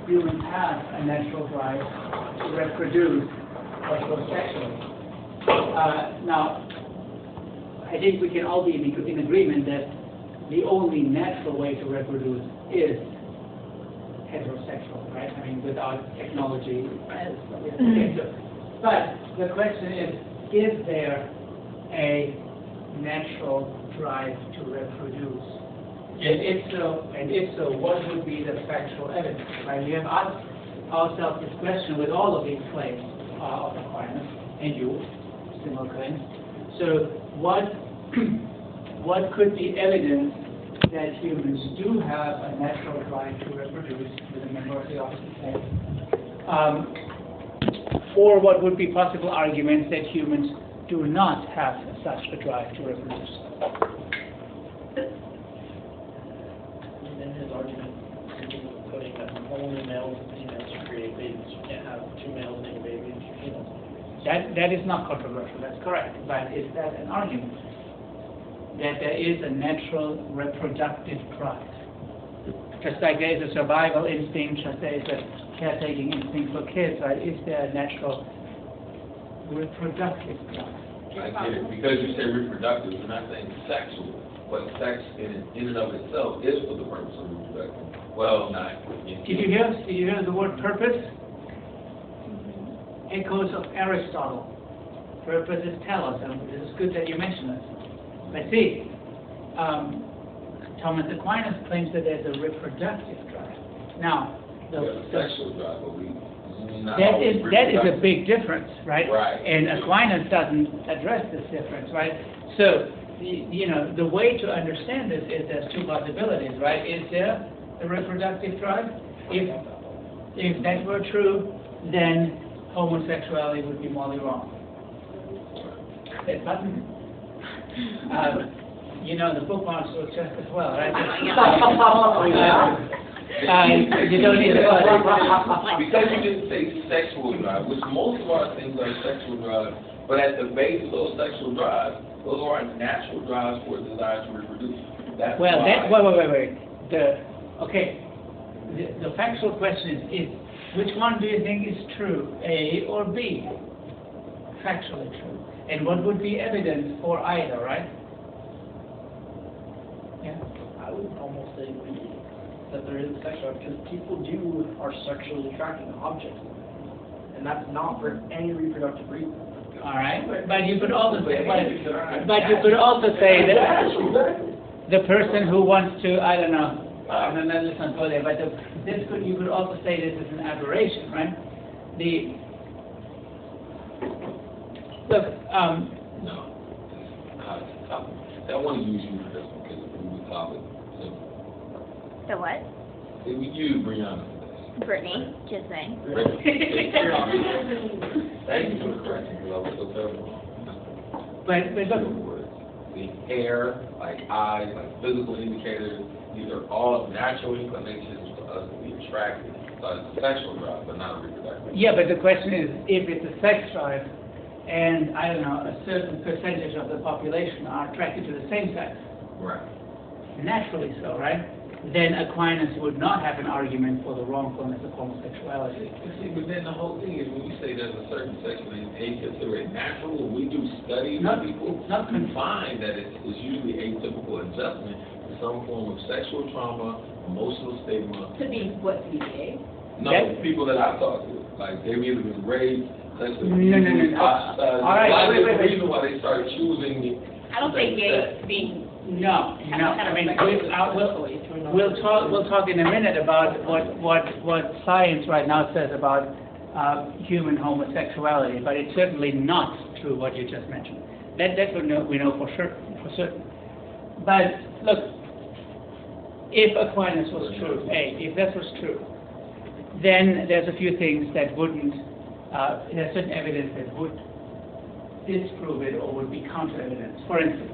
humans have a natural drive to reproduce heterosexually. Now, I think we can all be in agreement that the only natural way to reproduce is heterosexual, right? I mean, without technology, but the question is there a natural drive to reproduce? And if so, what would be the factual evidence? Right? We have asked ourselves this question with all of these claims of Aquinas and you, similar claims. So, what could be evidence that humans do have a natural drive to reproduce with a member of the opposite sex? Or what would be possible arguments that humans do not have such a drive to reproduce? In his argument, putting that only males and females create babies. You can't have two males make a baby and two females make a baby. That is not controversial, that's correct. But is that an argument? That there is a natural reproductive drive. Just like there is a survival instinct, just there is a caretaking instinct for kids, right? Is there a natural reproductive drive? I get it. Because you say reproductive, you're not saying sexual. But sex in and of itself is for the purpose of reproduction. Well, not. Did you hear the word purpose? Echoes of Aristotle. Purpose is telos, and it is good that you mention this. But see, Thomas Aquinas claims that there's a reproductive drive. Now, sexual drive, but that is a big difference, right? Right. And Aquinas doesn't address this difference, right? So, the way to understand this is there's two possibilities, right? Is there a reproductive drive? If that were true, then homosexuality would be morally wrong. That button. The bookmarks work just as well, right? You don't need to. Because you didn't say sexual drive, which most of our things are sexual drive, but at the base of those sexual drives, those are our natural drives for a desire to reproduce. That's well, why. wait. The factual question is which one do you think is true, A or B? Factually true. And what would be evidence for either, right? Yeah. I would almost say that there is a sexual drive because people are sexually attracted to objects, and that's not for any reproductive reason. All right, but you could also say, that the person who wants to, I don't know, let's not go there, but you could also say this is an aberration, right? No. I want to use you for this one because we would call it simple. The what? We use Brianna for this. Brittany, just saying. Thank you for the correction because I was so terrible. But look. The hair, like eyes, like physical indicators, these are all natural inclinations for us to be attracted. So it's a sexual drive, but not a reproductive. Yeah, but the question is, if it's a sex drive, and I don't know, a certain percentage of the population are attracted to the same sex. Right. Naturally so, right? Then Aquinas would not have an argument for the wrongfulness of homosexuality. See, but then the whole thing is when you say there's a certain sex that they consider it natural, when we do studies of people, we find that it's usually atypical adjustment to some form of sexual trauma, emotional stigma. To be gay? No, people that I've talked to, like they've either been raped, sexually abused, ostracized. All right, wait. The reason why they started choosing. I don't think gay being. No. I mean, we'll talk in a minute about what science right now says about human homosexuality, but it's certainly not true what you just mentioned. That's what we know for certain. But look, if Aquinas was true, if that was true, then there's a few things that wouldn't. There's certain evidence that would disprove it or would be counter evidence. For instance,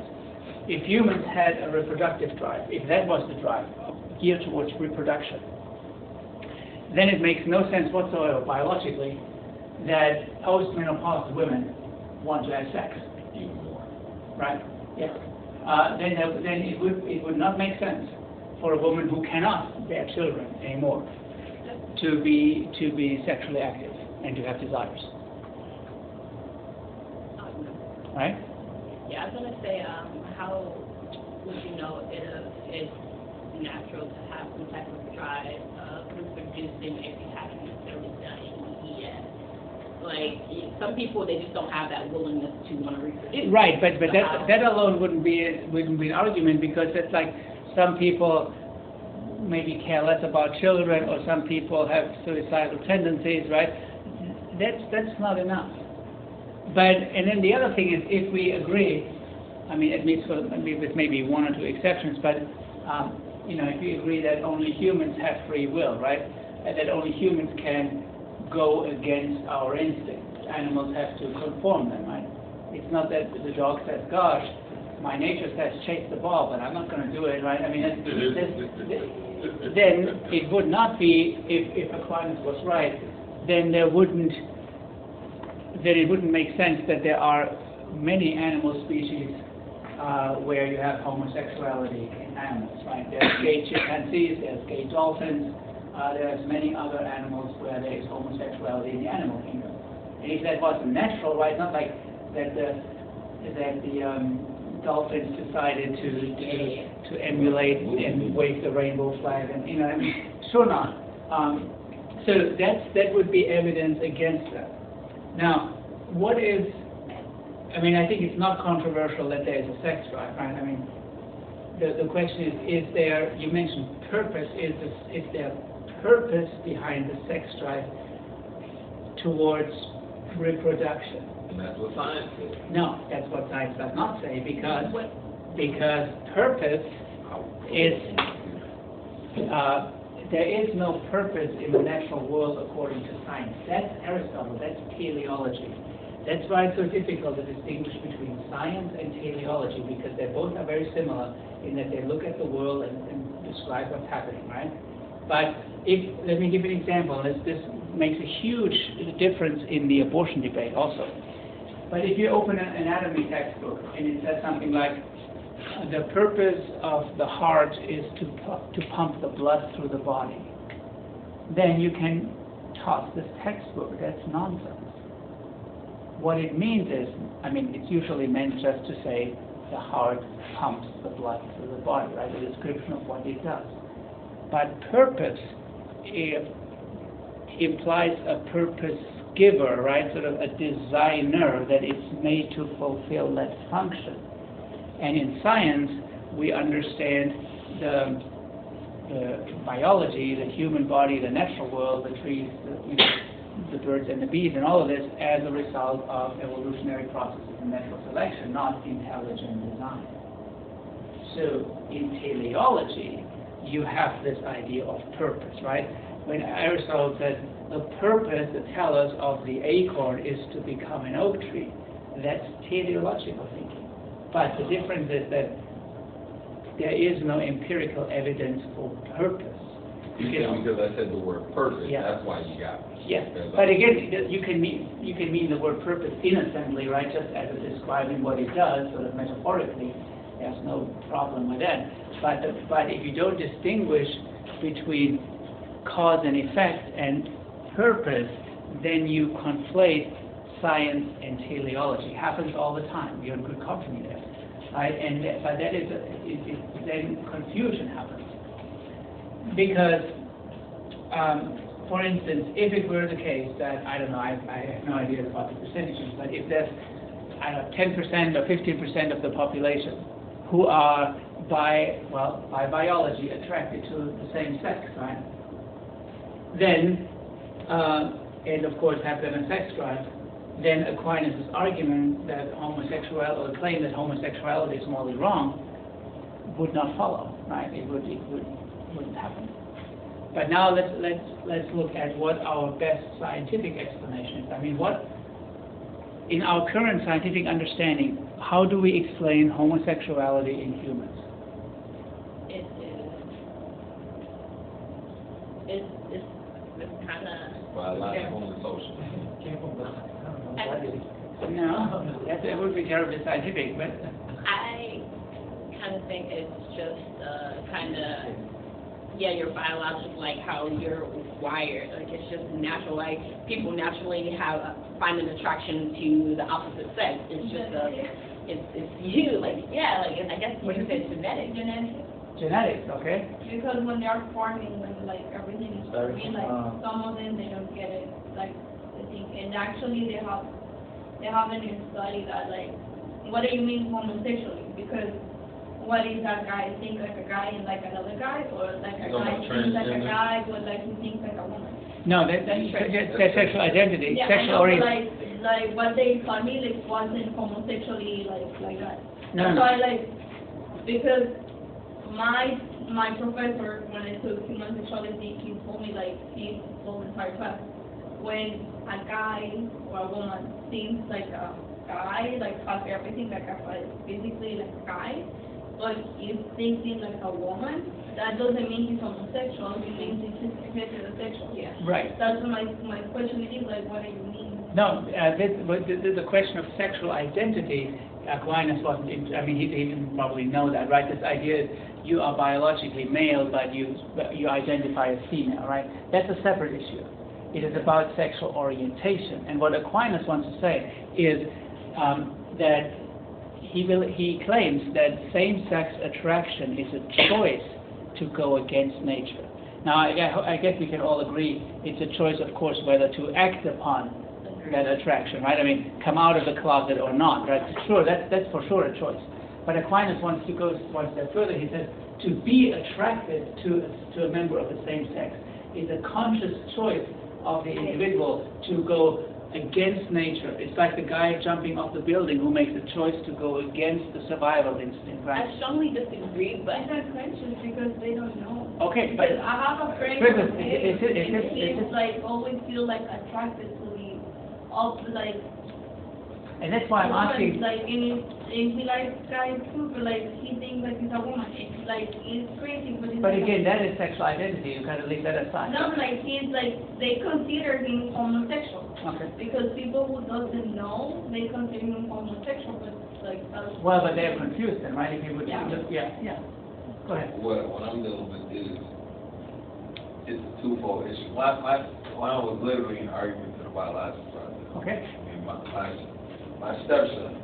if humans had a reproductive drive, if that was the drive geared towards reproduction, then it makes no sense whatsoever biologically that postmenopausal women want to have sex. Even more. Right? Yes. Then it would not make sense for a woman who cannot bear children anymore to be sexually active and to have desires, right? Yeah, I was gonna say, how would you know if it's natural to have some type of drive of reproducing if you haven't necessarily done any yet? Like, some people, they just don't have that willingness to want to reproduce. Right, but So how- that alone wouldn't be an argument, because it's like some people maybe care less about children, or some people have suicidal tendencies, right? That's not enough. And then the other thing is, if we agree, I mean, at least with maybe one or two exceptions, but if we agree that only humans have free will, right, and that only humans can go against our instincts, animals have to conform them, right? It's not that the dog says, "Gosh, my nature says chase the ball, but I'm not going to do it," right? I mean, then it would not be, if Aquinas was right, then it wouldn't make sense that there are many animal species where you have homosexuality in animals, right? There's gay chimpanzees, there's gay dolphins, there's many other animals where there is homosexuality in the animal kingdom. And if that wasn't natural, right, not like that the dolphins decided to emulate and wave the rainbow flag, and I mean, sure not. So that would be evidence against that. Now, I think it's not controversial that there is a sex drive, right? I mean, the question is there, you mentioned purpose, is there purpose behind the sex drive towards reproduction? And that's what science says. No, that's what science does not say, because purpose is, there is no purpose in the natural world according to science. That's Aristotle, that's teleology. That's why it's so difficult to distinguish between science and teleology, because they both are very similar in that they look at the world and describe what's happening, right? But let me give you an example. This makes a huge difference in the abortion debate also. But if you open an anatomy textbook and it says something like, the purpose of the heart is to pump the blood through the body, then you can toss this textbook. That's nonsense. What it means is, it's usually meant just to say the heart pumps the blood through the body, right? A description of what it does. But purpose implies a purpose giver, right? Sort of a designer that is made to fulfill that function. And in science, we understand the biology, the human body, the natural world, the trees, the birds and the bees, and all of this as a result of evolutionary processes and natural selection, not intelligent design. So in teleology, you have this idea of purpose, right? When Aristotle says the purpose, the telos of the acorn is to become an oak tree, that's teleological thinking. But the difference is that there is no empirical evidence for purpose. Because I said the word purpose, Yeah. That's why you got me. Yes, but again, you can mean the word purpose innocently, right? Just as it's describing what it does, sort of metaphorically. There's no problem with that. But if you don't distinguish between cause and effect and purpose, then you conflate science and teleology. Happens all the time. You're in good company there, right? But that is then confusion happens. Because, for instance, if it were the case that, I don't know, I have no idea about the percentages, but if there's, 10% or 15% of the population who are by biology attracted to the same sex, right? Then, and of course have them a sex drive, then Aquinas' argument that homosexuality, or claim that homosexuality is morally wrong, would not follow, right? It wouldn't happen. But now let's look at what our best scientific explanation is. In our current scientific understanding, how do we explain homosexuality in humans? It's kind of... Biological and social. No, that would be terribly scientific, but... I kind of think it's just kind of yeah, you're biological, like how you're wired. Like it's just natural. Like people naturally find an attraction to the opposite sex. It's just it's you. Like yeah, like and I guess you said genetic. Genetics, okay? Because when they are forming, like everything is forming, like some of them they don't get it, like I think, and actually they haven't even studied that, like what do you mean homosexually? Because what is that guy think like a guy and like another guy, or like a guy thinks like a guy, but like he thinks like a woman? No, that's sexual identity, Yeah, sexual I know, orientation. but like what they told me like wasn't homosexually like that. No, That's no. why like because my professor, when I took human sexuality, he told me like he told the entire class, when a guy or a woman seems like a guy, like has everything like physically like a guy, but he's thinking like a woman, that doesn't mean he's homosexual. He means he's heterosexual. Yeah. Right. That's my question is like, what do you mean? No, the question of sexual identity, Aquinas wasn't, I mean, he didn't probably know that, right? This idea is you are biologically male, but you identify as female, right? That's a separate issue. It is about sexual orientation. And what Aquinas wants to say is that he claims that same-sex attraction is a choice to go against nature. Now, I guess we can all agree it's a choice, of course, whether to act upon that attraction, right? I mean, come out of the closet or not, right? Sure, that's for sure a choice. But Aquinas wants to go one step further. He says to be attracted to a member of the same sex is a conscious choice of the individual to go against nature. It's like the guy jumping off the building who makes a choice to go against the survival instinct, right? I strongly disagree, but I have questions because they don't know. Okay, but I have a friend Prism, and he's like always feel like attracted to the like. and that's why I'm asking. Like and he likes guys too, but like he thinks like he's a woman. It's like it's crazy, but it's But like, again, that is sexual identity. You gotta leave that aside. no, like he's like they consider him homosexual. Okay. Because people who doesn't know, they consider him homosexual, but like. Well, but they're confused then, right? If you would Yeah. look, yeah. Go ahead. What I'm dealing with is, it's a twofold issue. Mine was literally an argument to the biological process. Okay. I mean, my stepson,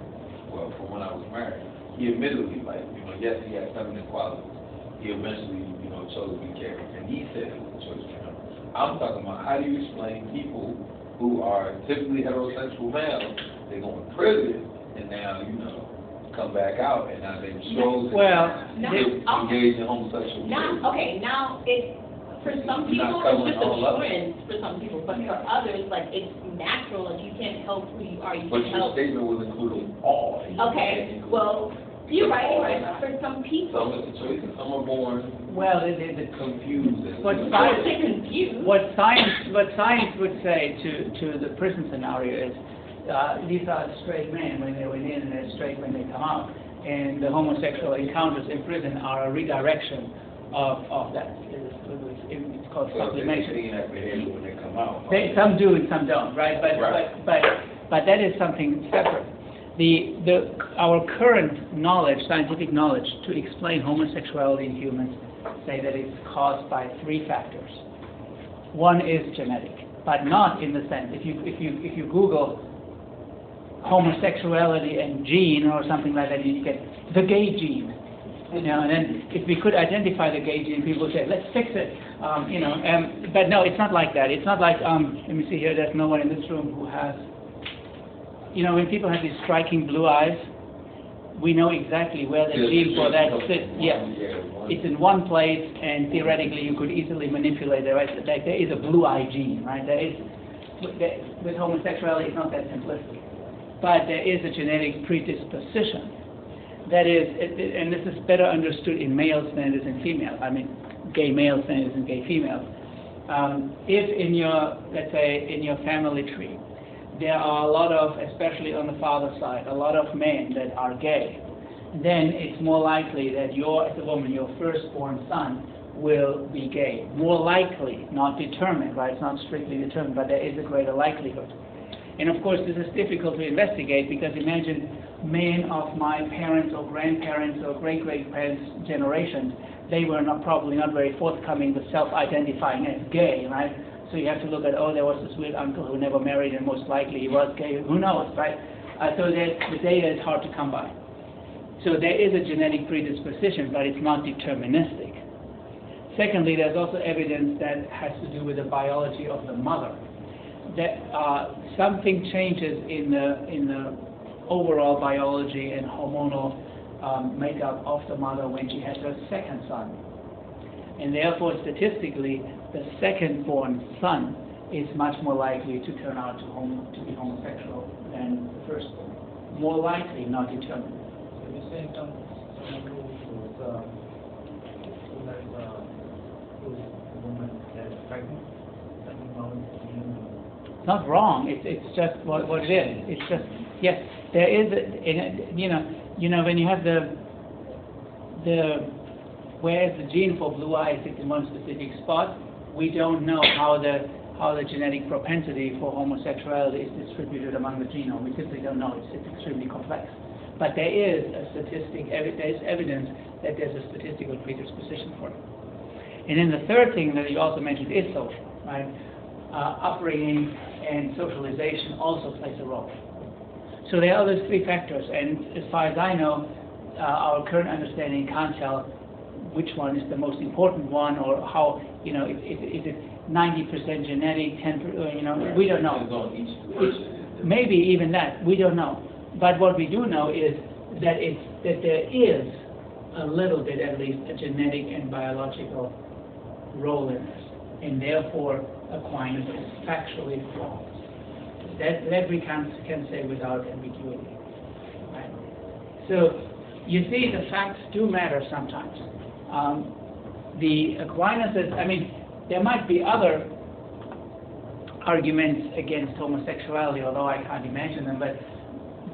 well, from when I was married, he admittedly, like, yes, he had feminine qualities. He eventually, chose to be gay, and he said it was a choice for him. I'm talking about how do you explain people who are typically heterosexual males, they go in prison, and now, come back out, and now they've chosen to engage in homosexual behavior. now it's, for some people, it's just a trend for some people, but for others, like, it's natural, and you can't help who you are, you But can your help. statement was including all. and you can't Okay, include well, you're right, for some people. Some it's a choice, and some are born Well, confused. What I science- would say confused. what science would say to the prison scenario is these are straight men when they went in, and they're straight when they come out, and the homosexual encounters in prison are a redirection of that. It's called So they're sublimation. seeing that behavior when they come out. Some do and some don't, right? But that is something separate. Our current knowledge, scientific knowledge, to explain homosexuality in humans, say that it's caused by 3 factors. One is genetic, but not in the sense if you Google homosexuality and gene or something like that, you get the gay gene. And then if we could identify the gay gene, people would say, let's fix it. But no, it's not like that. It's not like let me see here. There's no one in this room who has. When people have these striking blue eyes, we know exactly where the gene for that sits. Yes, it's in one place, and theoretically you could easily manipulate it. Right? Like there is a blue eye gene, right? With homosexuality, it's not that simplistic, but there is a genetic predisposition. That is, and this is better understood in males than it is in females. I mean, gay males than it is in gay females. If in let's say in your family tree, there are a lot of, especially on the father's side, a lot of men that are gay, then it's more likely that as a woman, your firstborn son will be gay. More likely, not determined, right? It's not strictly determined, but there is a greater likelihood. And of course, this is difficult to investigate because imagine men of my parents or grandparents or great-great-parents' generations they were probably not very forthcoming with self-identifying as gay, right? So you have to look at, oh, there was this weird uncle who never married and most likely he was gay. Who knows, right? So the data is hard to come by. So there is a genetic predisposition, but it's not deterministic. Secondly, there's also evidence that has to do with the biology of the mother. That something changes in the overall biology and hormonal makeup of the mother when she has her second son. And therefore, statistically, the second-born son is much more likely to turn out to be homosexual than the firstborn. More likely, not determined. So you're saying someone who's a woman that is pregnant, doesn't know It's not wrong. It's just what it is. It's just, yes, there is when you have where is the gene for blue eyes in one specific spot, we don't know how the genetic propensity for homosexuality is distributed among the genome. We simply don't know. It's extremely complex. But there is there's evidence that there's a statistical predisposition for it. And then the third thing that you also mentioned is social, right? Upbringing and socialization also plays a role. So there are those three factors, and as far as I know, our current understanding can't tell which one is the most important one, or how, is it 90% genetic, 10%, we don't know. Maybe even that, we don't know. But what we do know is that there is a little bit, at least, a genetic and biological role in this, and therefore Aquinas is factually false. That we can say without ambiguity. Right? So you see, the facts do matter sometimes. The Aquinas, there might be other arguments against homosexuality, although I can't imagine them, but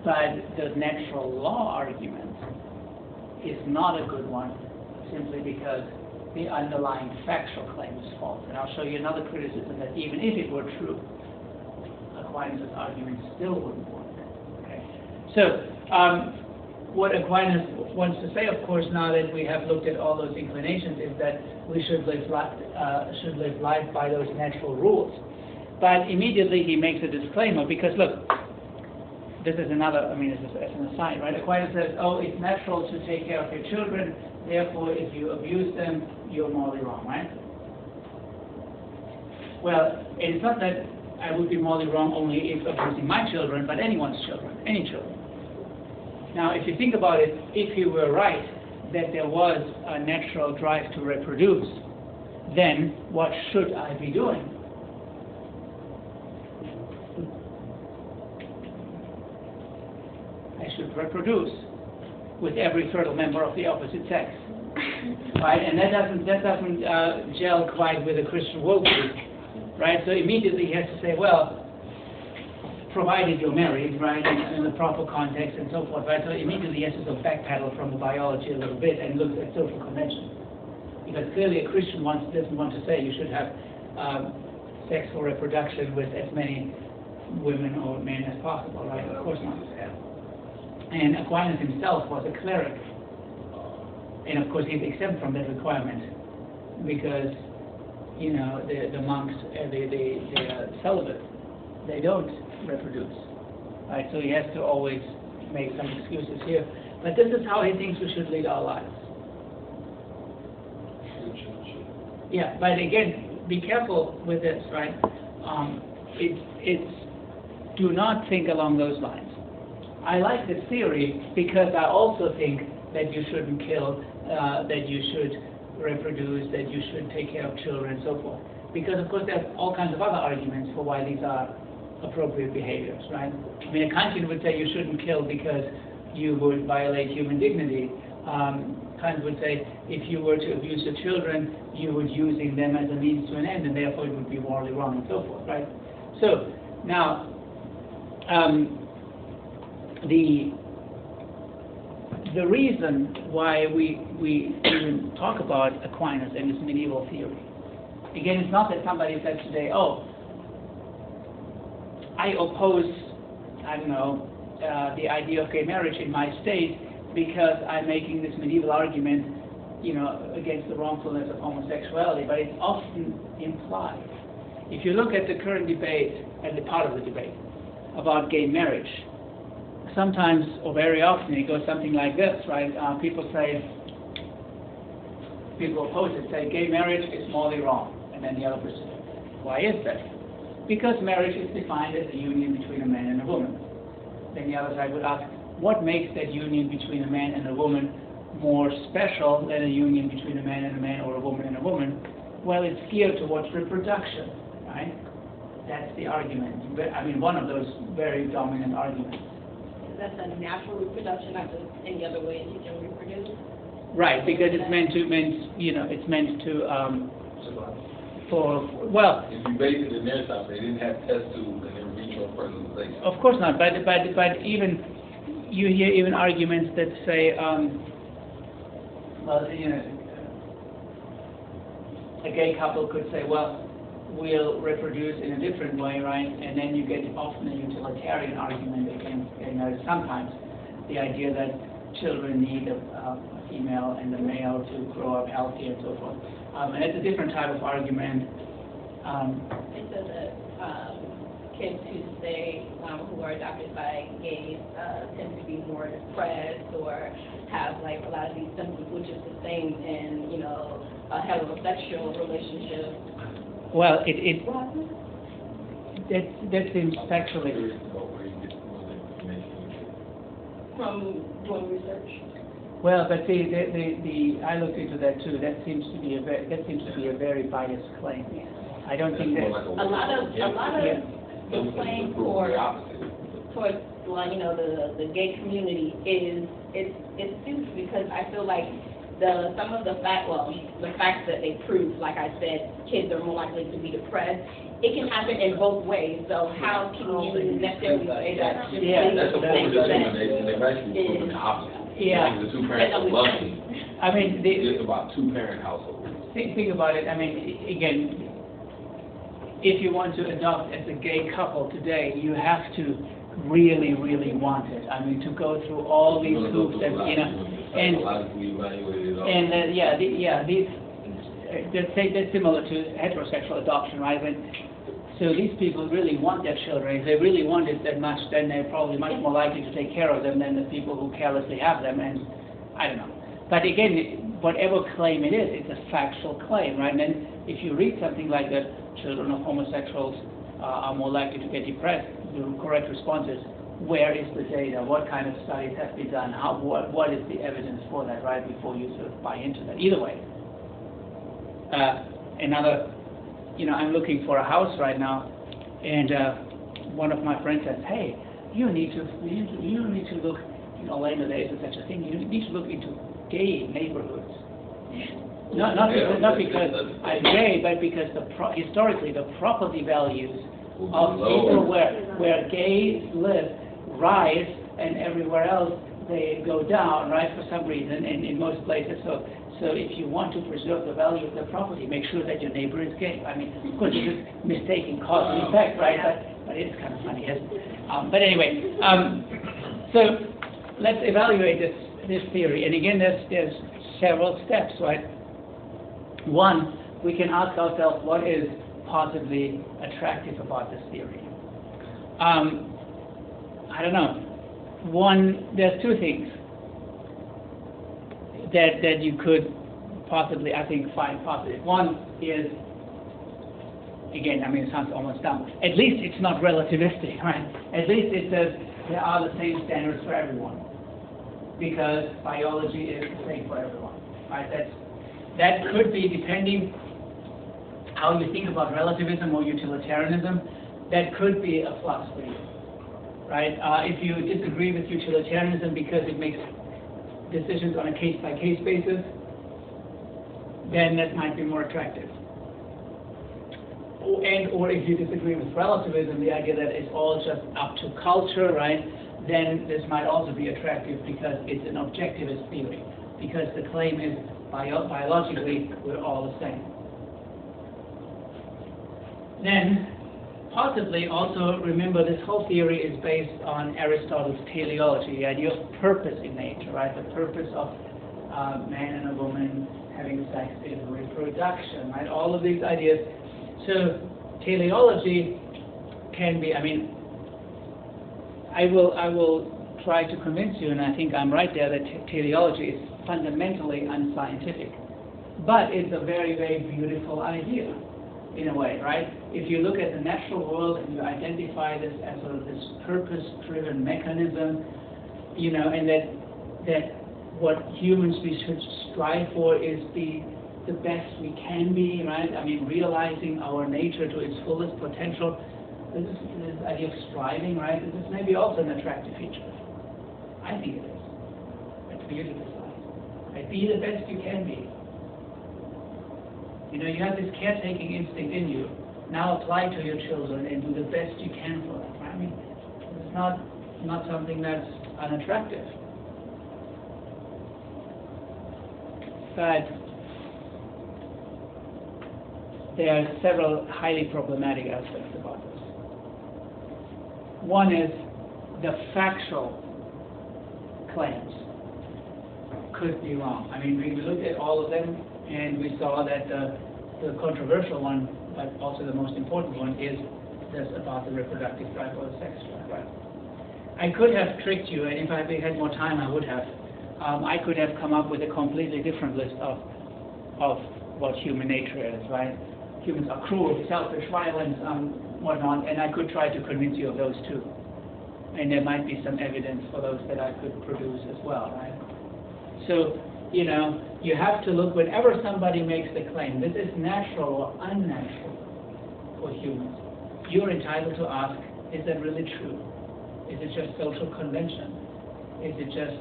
the natural law argument is not a good one, simply because the underlying factual claim is false. And I'll show you another criticism that even if it were true, Aquinas' argument still wouldn't work. Okay? So, what Aquinas wants to say, of course, now that we have looked at all those inclinations, is that we should live life by those natural rules. But immediately he makes a disclaimer, because look, this is another, this is as an aside, right? Aquinas says, oh, it's natural to take care of your children, therefore if you abuse them, you're morally wrong, right? Well, it's not that I would be morally wrong only if abusing my children, but anyone's children, any children. Now, if you think about it, if you were right that there was a natural drive to reproduce, then what should I be doing? I should reproduce with every fertile member of the opposite sex, right? And that doesn't gel quite with a Christian worldview, right? So immediately he has to say, well, provided you're married, right, in the proper context and so forth, right? So immediately he has to backpedal from the biology a little bit and look at social convention, because clearly a Christian doesn't want to say you should have sex for reproduction with as many women or men as possible, right? Of course not. And Aquinas himself was a cleric, and of course he's exempt from that requirement because, the monks, they're celibate. They don't reproduce, right? So he has to always make some excuses here. But this is how he thinks we should lead our lives. Yeah, but again, be careful with this, right? Do not think along those lines. I like this theory because I also think that you shouldn't kill, that you should reproduce, that you should take care of children, and so forth. Because, of course, there's all kinds of other arguments for why these are appropriate behaviors, right? A Kantian would say you shouldn't kill because you would violate human dignity. Kant would say if you were to abuse your children, you would using them as a means to an end, and therefore it would be morally wrong, and so forth, right? So, now, the reason why we even talk about Aquinas and his medieval theory, again, it's not that somebody said today, oh, I oppose, the idea of gay marriage in my state because I'm making this medieval argument against the wrongfulness of homosexuality, but it's often implied. If you look at the current debate, and the part of the debate, about gay marriage, sometimes, or very often, it goes something like this, right? People oppose it, say gay marriage is morally wrong, and then the other person says, why is that? Because marriage is defined as a union between a man and a woman. Then the other side would ask, what makes that union between a man and a woman more special than a union between a man and a man or a woman and a woman? Well, it's geared towards reproduction, right? That's the argument. I mean, one of those very dominant arguments. That's a natural reproduction, not just any other way you can reproduce. Right, because it's meant to, well. If you base it in their time, they didn't have test tubes and in vitro fertilization. Of course not, but even, you hear even arguments that say, a gay couple could say, well, we'll reproduce in a different way, right? And then you get often a utilitarian argument against gay marriage. Sometimes the idea that children need a female and a male to grow up healthy and so forth. And it's a different type of argument. It says that kids who are adopted by gays tend to be more depressed or have like a lot of these symptoms, which is the same in a heterosexual relationship. Well, that seems factually. From doing research. Well, but I looked into that too. That seems to be a very biased claim. I don't think that A lot of the claim towards the gay community is it's stupid because I feel like the facts that they prove, like I said, kids are more likely to be depressed. It can happen in both ways. So how can you necessarily say that? That's a form of discrimination. They've actually proven the opposite. Yeah. The two parents are lucky. I mean, it's about two-parent households. Think about it. I mean, again, if you want to adopt as a gay couple today, you have to really, really want it. I mean, to go through all these hoops and and that's similar to heterosexual adoption, right? So these people really want their children. If they really want it that much, then they're probably much more likely to take care of them than the people who carelessly have them. And I don't know. But again, whatever claim it is, it's a factual claim, right? And then if you read something like that, children of homosexuals are more likely to get depressed, the correct response is, where is the data? What kind of studies have been done? What is the evidence for that, right? Before you sort of buy into that. Either way. I'm looking for a house right now, and one of my friends says, hey, you need to look, in Orlando there isn't such a thing, you need to look into gay neighborhoods. Not because I'm gay, but because historically the property values of people where gays live rise, and everywhere else they go down, right, for some reason, in most places. So if you want to preserve the value of the property, make sure that your neighbor is gay. I mean, of course, this is mistaking cause and effect, right? But it's kind of funny, isn't it? But anyway, so let's evaluate this theory. And again, there's several steps, right? One, we can ask ourselves what is possibly attractive about this theory. I don't know. One, there's two things that you could possibly, I think, find positive. One is, again, I mean, it sounds almost dumb. At least it's not relativistic, right? At least it says there are the same standards for everyone, because biology is the same for everyone, right? That could be, depending how you think about relativism or utilitarianism, that could be a plus for you, right? If you disagree with utilitarianism because it makes decisions on a case-by-case basis, then that might be more attractive. Or if you disagree with relativism, the idea that it's all just up to culture, right, then this might also be attractive because it's an objectivist theory, because the claim is biologically we're all the same. Then, possibly also remember this whole theory is based on Aristotle's teleology, the idea of purpose in nature, right? The purpose of man and a woman having sex is reproduction, right? All of these ideas. So teleology can be, I mean, I will try to convince you, and I think I'm right there, that teleology is fundamentally unscientific. But it's a very, very beautiful idea, in a way, right? If you look at the natural world and you identify this as sort of this purpose-driven mechanism, you know, and that what humans we should strive for is the best we can be, right? I mean, realizing our nature to its fullest potential. This idea of striving, right? This is maybe also an attractive feature. I think it is. It's beautiful side. Right? Be the best you can be. You know, you have this caretaking instinct in you. Now apply to your children and do the best you can for them. Right? I mean, it's not something that's unattractive. But there are several highly problematic aspects about this. One is the factual claims could be wrong. I mean, we looked at all of them, and we saw that the controversial one, but also the most important one, is this about the reproductive drive or the sex drive. Right? I could have tricked you, and if I had more time, I would have. I could have come up with a completely different list of what human nature is, right? Humans are cruel, selfish, violent, whatnot, and I could try to convince you of those too. And there might be some evidence for those that I could produce as well, right? So, you know, you have to look, whenever somebody makes the claim, this is natural or unnatural for humans, you're entitled to ask, is that really true? Is it just social convention? Is it just,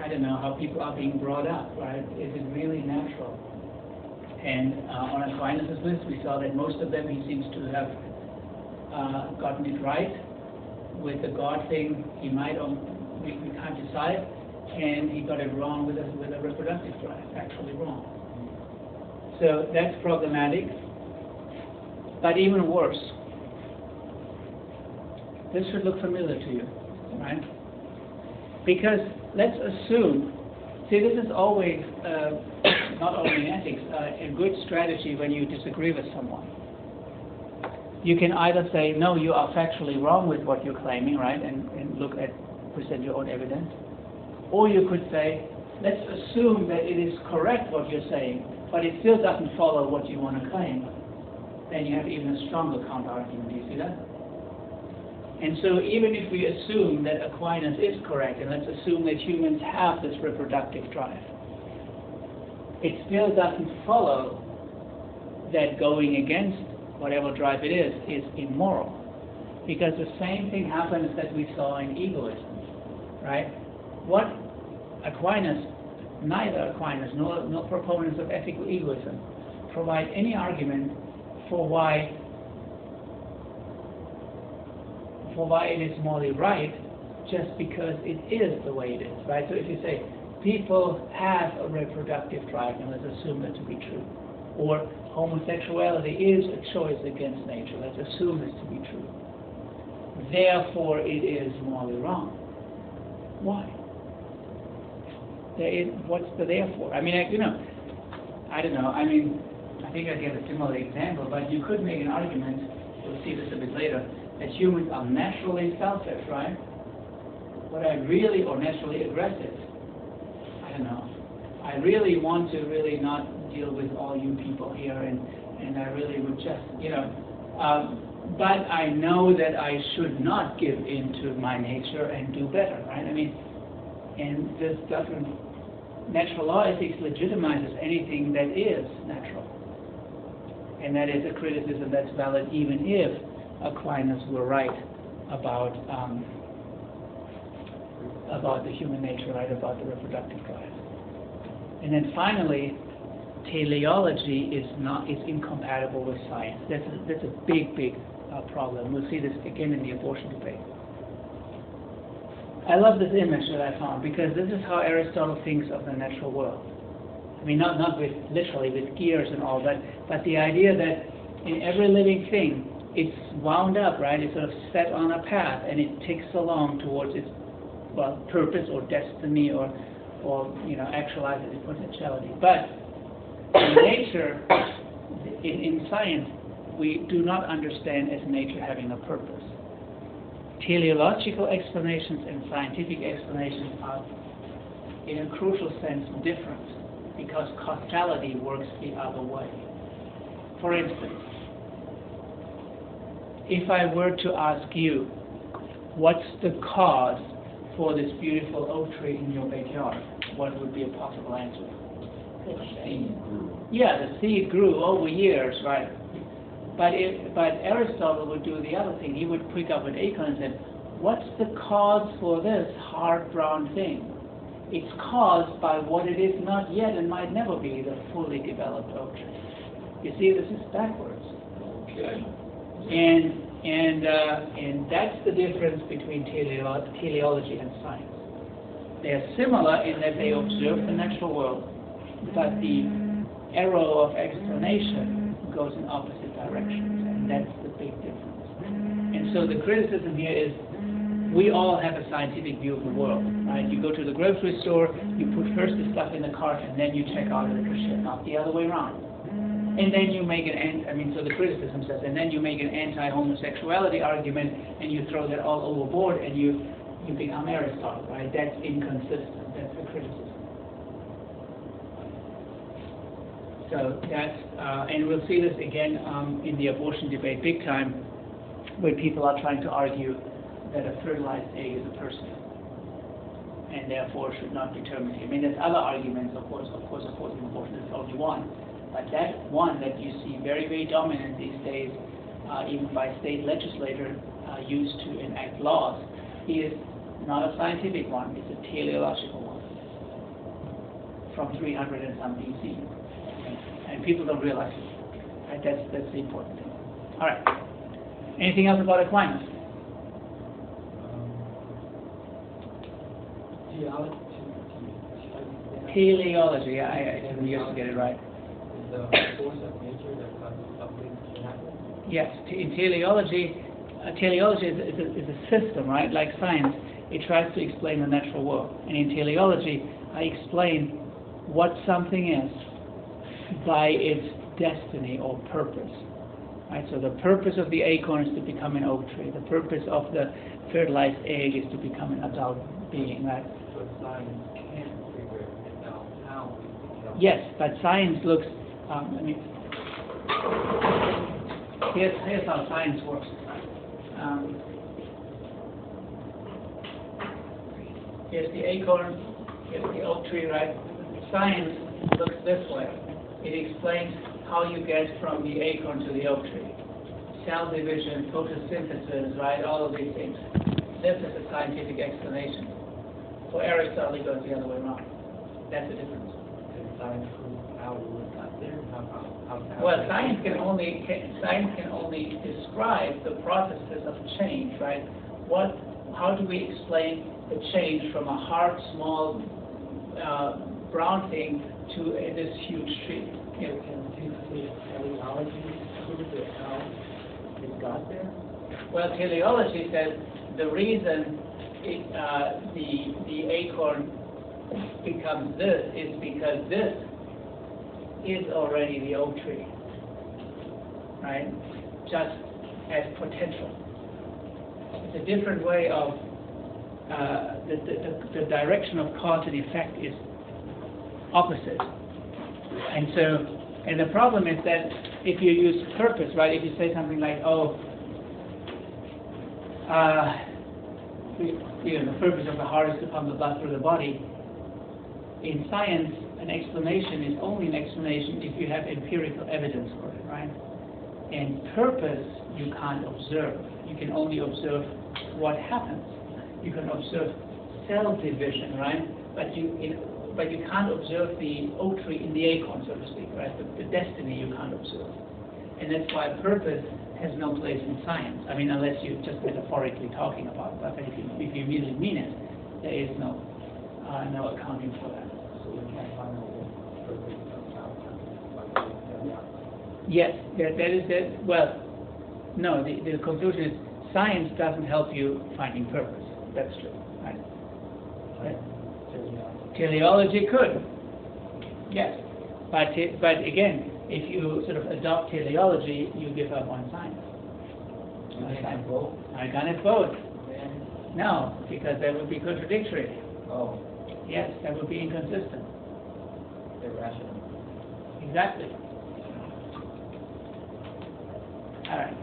I don't know, how people are being brought up, right? Is it really natural? And on Aquinas' list, we saw that most of them, he seems to have gotten it right. With the God thing, he might, we can't decide, and he got it wrong with a reproductive drive, actually wrong. So that's problematic. But even worse, this should look familiar to you, right? Because let's assume, see, this is always, not only in ethics, a good strategy when you disagree with someone. You can either say, no, you are factually wrong with what you're claiming, right, and present your own evidence. Or you could say, let's assume that it is correct what you're saying, but it still doesn't follow what you want to claim. Then you have even a stronger counter-argument. Do you see that? And so even if we assume that Aquinas is correct, and let's assume that humans have this reproductive drive, it still doesn't follow that going against whatever drive it is immoral. Because the same thing happens that we saw in egoism, right? What Aquinas, neither Aquinas nor proponents of ethical egoism provide any argument for why it is morally right just because it is the way it is, right? So if you say people have a reproductive drive, and let's assume that to be true, or homosexuality is a choice against nature, let's assume this to be true, therefore it is morally wrong. Why? What's the therefore? I mean, I don't know. I mean, I think I gave a similar example, but you could make an argument, we'll see this a bit later, that humans are naturally selfish, right? Or naturally aggressive. I don't know. I really want to really not deal with all you people here, and I really would just, but I know that I should not give in to my nature and do better, right? I mean, and this doesn't, natural law ethics legitimizes anything that is natural. And that is a criticism that's valid even if Aquinas were right about the human nature, right, about the reproductive drive. And then finally, teleology is incompatible with science. That's a big problem. We'll see this again in the abortion debate. I love this image that I found because this is how Aristotle thinks of the natural world. I mean, not with literally with gears and all, but the idea that in every living thing, it's wound up, right? It's sort of set on a path, and it ticks along towards its, purpose or destiny or or actualizes its potentiality. But in nature, in science, we do not understand as nature having a purpose. Teleological explanations and scientific explanations are, in a crucial sense, different because causality works the other way. For instance, if I were to ask you, what's the cause for this beautiful oak tree in your backyard, what would be a possible answer? The seed grew. Yeah, the seed grew over years, right? But Aristotle would do the other thing. He would pick up an acorn and say, what's the cause for this hard brown thing? It's caused by what it is not yet and might never be, the fully developed oak tree. You see, this is backwards. Okay. And that's the difference between teleology and science. They are similar in that they observe the natural world, but the arrow of explanation goes in opposite directions, and that's the big difference. And so the criticism here is, we all have a scientific view of the world, right? You go to the grocery store, you put first the stuff in the cart, and then you check out of the cashier, not the other way around. And then you make so the criticism says, and then you make an anti-homosexuality argument, and you throw that all overboard, and you become Aristotle, right? That's inconsistent. That's the criticism. So that's, and we'll see this again in the abortion debate big time, where people are trying to argue that a fertilized egg is a person, and therefore should not be terminated. I mean, there's other arguments, of course, opposing abortion is only one. But that one that you see very, very dominant these days, even by state legislators used to enact laws, is not a scientific one, it's a teleological one from 300 and some BC. And people don't realize it. Right? That's the important thing. All right. Anything else about Aquinas? Teleology, I didn't used to get it right. The force of nature that causes something to happen? Yes, in teleology, teleology is a system, right? Like science, it tries to explain the natural world. And in teleology, I explain what something is by its destiny or purpose. Right? So the purpose of the acorn is to become an oak tree. The purpose of the fertilized egg is to become an adult being, right? So science can't figure it out how it becomes. Yes, but science looks. Here's how science works. Here's the acorn, here's the oak tree, right? Science looks this way. It explains how you get from the acorn to the oak tree. Cell division, photosynthesis, right? All of these things. This is a scientific explanation. For Aristotle, it goes the other way around. That's the difference. Science proves how we got there. Well, science can only describe the processes of change, right? How do we explain the change from a hard, small, brown thing to this huge tree? Can teleology prove that how it got there? Well, teleology says the reason the acorn becomes this is because this is already the oak tree, right? Just as potential. It's a different way of the direction of cause and effect is opposite, and the problem is that if you use purpose, right? If you say something like, the purpose of the heart is to pump the blood through the body. In science, an explanation is only an explanation if you have empirical evidence for it, right? And purpose you can't observe. You can only observe what happens. You can observe cell division, right? But you can't observe the oak tree in the acorn, so to speak, right? The destiny you can't observe. And that's why purpose has no place in science. I mean, unless you're just metaphorically talking about it. But if you really mean it, there is no accounting for that. So we can't find out what purpose of Yes, that is that. Well, no. The conclusion is science doesn't help you finding purpose. That's true, right? how Teleology could, yes. But again, if you sort of adopt teleology, you give up on science. I can't vote. No, because that would be contradictory. Oh, Yes, that would be inconsistent. irrational. Exactly. All right.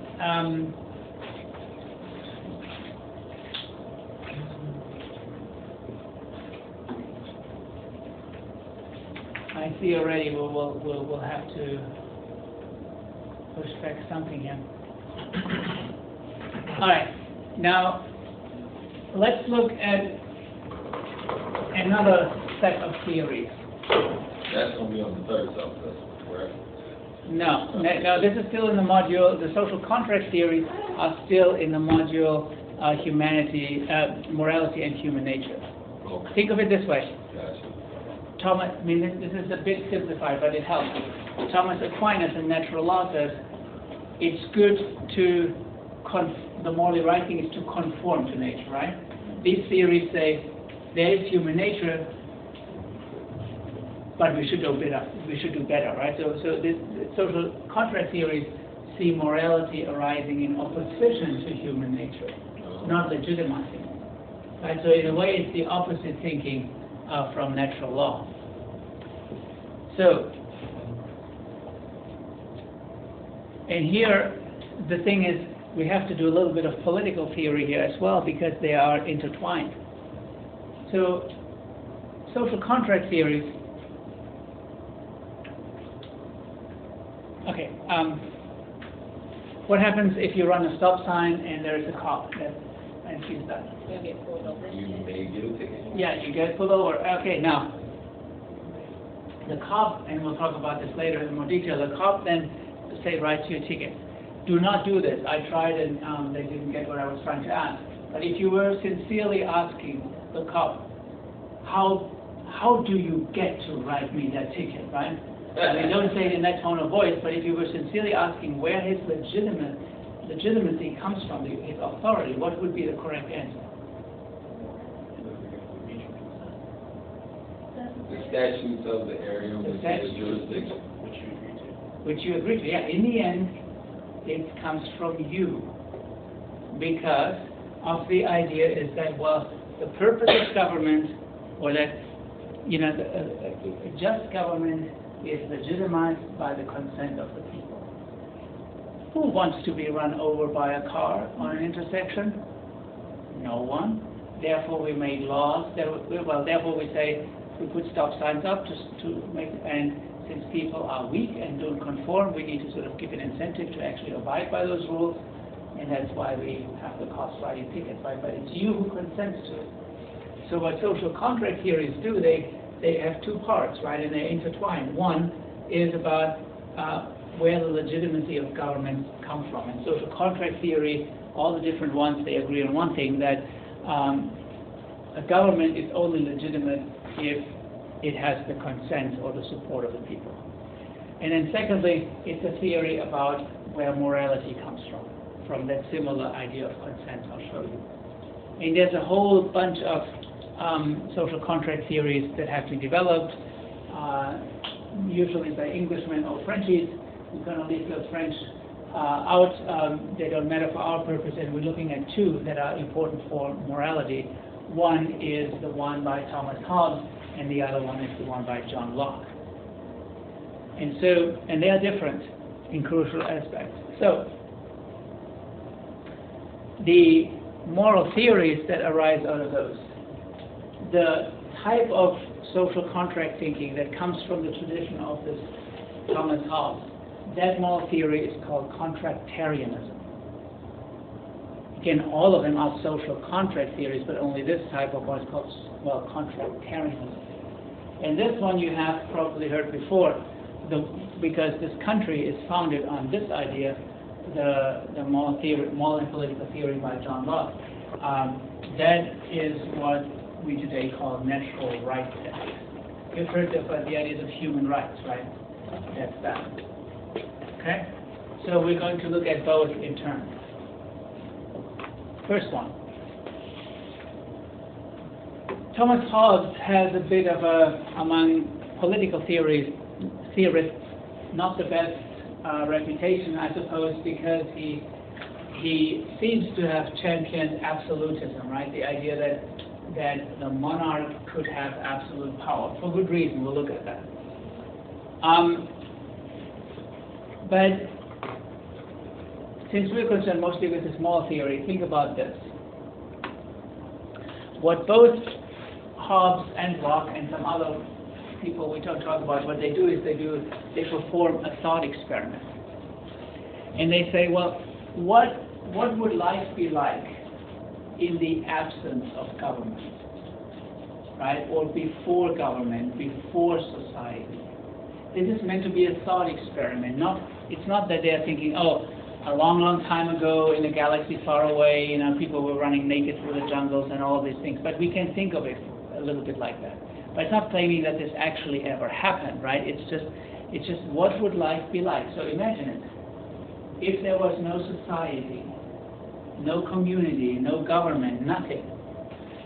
I see already we'll have to push back something here. All right. Now, let's look at another set of theories. That's gonna be on the third subclass, correct? No, this is still in the module. The social contract theories are still in the module humanity, morality, and human nature. Okay, Think of it this way. gotcha. Thomas, I mean, this is a bit simplified, but it helps. Thomas Aquinas in Natural Law says it's good to, the morally right thing is to conform to nature, right? These theories say there is human nature, but we should do better, right? So this social contract theories see morality arising in opposition to human nature, not legitimizing it, right? So in a way, it's the opposite thinking from natural law. So, and here, the thing is, we have to do a little bit of political theory here as well, because they are intertwined. So, social contract theories. Okay, what happens if you run a stop sign and there is a cop and she's done? You'll get pulled over. You may get a ticket. Yeah, you get pulled over. Okay, now, the cop, and we'll talk about this later in more detail, the cop then say, write you a ticket. Do not do this. I tried and they didn't get what I was trying to ask. But if you were sincerely asking the cop, how do you get to write me that ticket, right? I mean, don't say it in that tone of voice, but if you were sincerely asking where his legitimacy comes from, his authority, what would be the correct answer? The statutes of the area, The which is statutes. the jurisdiction. Which you agree to. Yeah, in the end, it comes from you, because of the idea is that, well, the purpose of government, or that, you know, a just government is legitimized by the consent of the people. Who wants to be run over by a car on an intersection? No one. Therefore, we made laws. Therefore, we say we put stop signs up to make, and since people are weak and don't conform, we need to sort of give an incentive to actually abide by those rules, and that's why we have the cost writing tickets, right? But it's you who consents to it. So what social contract theories do, they have two parts, right, and they're intertwined. One is about where the legitimacy of governments come from. And social contract theory, all the different ones, they agree on one thing, that a government is only legitimate if it has the consent or the support of the people. And then secondly, it's a theory about where morality comes from that similar idea of consent I'll show you. And there's a whole bunch of social contract theories that have been developed, usually by Englishmen or Frenchies. We're going to leave the French out. They don't matter for our purpose, and we're looking at two that are important for morality. One is the one by Thomas Hobbes, and the other one is the one by John Locke. And they are different in crucial aspects. So, the moral theories that arise out of those, the type of social contract thinking that comes from the tradition of this Thomas Hobbes, that moral theory is called contractarianism. Again, all of them are social contract theories, but only this type of one is called, well, contractarianism. And this one you have probably heard before, because this country is founded on this idea, the moral and political theory by John Locke. That is what we today call natural rights ethics. You've heard about the ideas of human rights, right? That's that. Okay? So we're going to look at both in turn. First one. Thomas Hobbes has a bit of a, among political theorists, not the best reputation, I suppose, because he seems to have championed absolutism, right? The idea that the monarch could have absolute power, for good reason. We'll look at that. But since we're concerned mostly with the small theory, think about this. What both Hobbes and Locke and some other people we talk about, what they do is they perform a thought experiment. And they say, well, what would life be like in the absence of government, right? Or before government, before society. This is meant to be a thought experiment. It's not that they're thinking, oh, a long, long time ago in a galaxy far away, people were running naked through the jungles and all these things. But we can think of it a little bit like that. But it's not claiming that this actually ever happened, right? It's just what would life be like? So imagine it. If there was no society, no community, no government, nothing,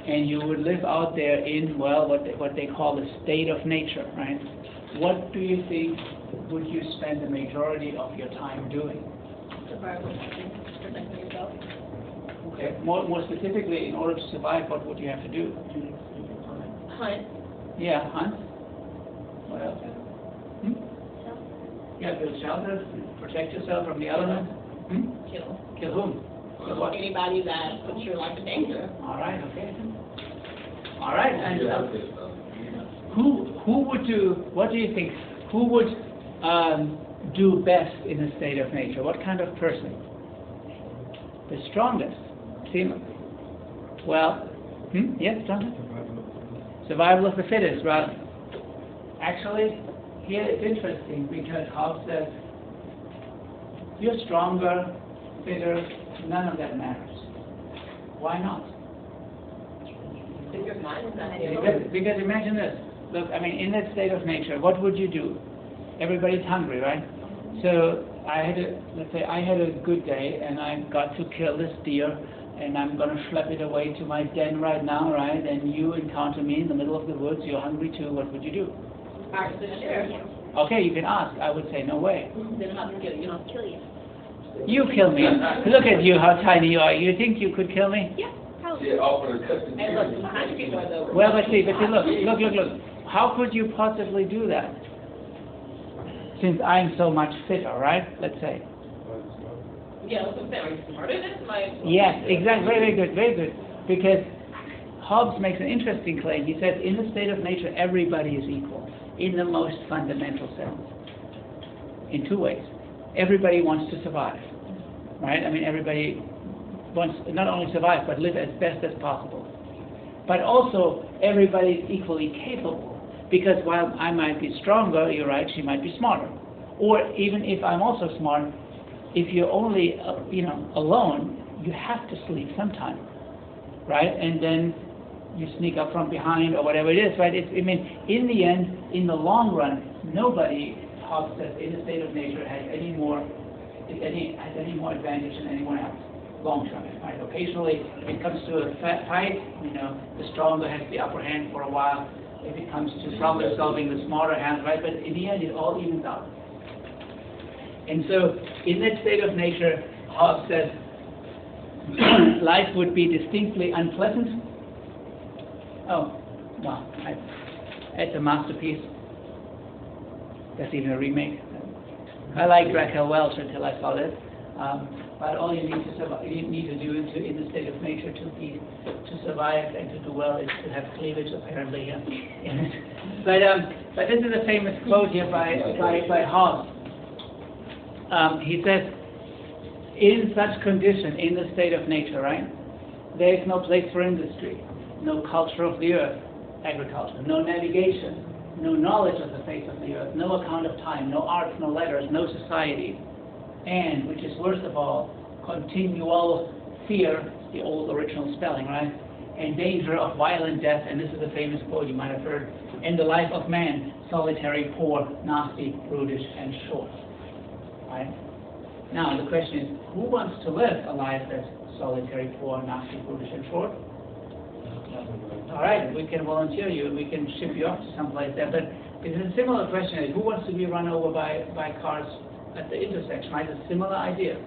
and you would live out there in, well, what they call the state of nature, right? What do you think would you spend the majority of your time doing? Survival, protecting yourself. Okay. More specifically, in order to survive, what would you have to do? Hunt. Yeah, hunt. What else? Yeah, build shelters, protect yourself from the elements. Kill. Kill whom? Kill what? Anybody that puts your life in danger. All right, okay. All right, and who would do, what do you think, who would do best in a state of nature? What kind of person? The strongest. See? Well, yes, Jonathan? Survival of the fittest, right? Actually, here it's interesting because Hobbes says, you're stronger, fitter, none of that matters. Why not? Because imagine this. Look, in that state of nature, what would you do? Everybody's hungry, right? So let's say I had a good day and I got to kill this deer and I'm going to schlep it away to my den right now, right? And you encounter me in the middle of the woods, you're hungry too, what would you do? Ask the sheriff. Okay, you can ask. I would say, no way. Then I'm not kill you. I'll kill you. You kill me. Look at you, how tiny you are. You think you could kill me? Yeah. How? Yeah, offer to cut the And look, 100 people are the. Well, but see, look. How could you possibly do that? Since I'm so much fitter, right? Let's say. Yeah, that's what I'm saying. Are you smarter than my? Yes, exactly. Very good. Because Hobbes makes an interesting claim. He says, in the state of nature, everybody is equal, in the most fundamental sense. In two ways. Everybody wants to survive, right? Everybody wants not only survive, but live as best as possible. But also, everybody is equally capable. Because while I might be stronger, you're right, she might be smarter. Or even if I'm also smart, if you're only, alone, you have to sleep sometime, right? And then you sneak up from behind or whatever it is, right? In the end, in the long run, nobody, Hobbes says, in the state of nature has any more advantage than anyone else, long term, right? Occasionally, if it comes to a fight, the stronger has the upper hand for a while. If it comes to problem solving, the smarter has, right? But in the end, it all evens out. And so, in that state of nature, Hobbes says, life would be distinctly unpleasant. Oh, wow, it's a masterpiece. That's even a remake. I liked Raquel Welch until I saw this. But all you need to do in the state of nature to survive and to do well is to have cleavage, apparently. But this is a famous quote here by Hobbes. He says, in such condition, in the state of nature, right, there is no place for industry, no culture of the earth, agriculture, no navigation, no knowledge of the face of the earth, no account of time, no arts, no letters, no society, and, which is worst of all, continual fear, the old original spelling, right, and danger of violent death, and this is a famous quote you might have heard, in the life of man, solitary, poor, nasty, brutish, and short. Right? Now, the question is, who wants to live a life that's solitary, poor, nasty, brutish, and short? All right, we can volunteer you, we can ship you off to someplace there, but it's a similar question, who wants to be run over by cars at the intersection, right? It's a similar idea.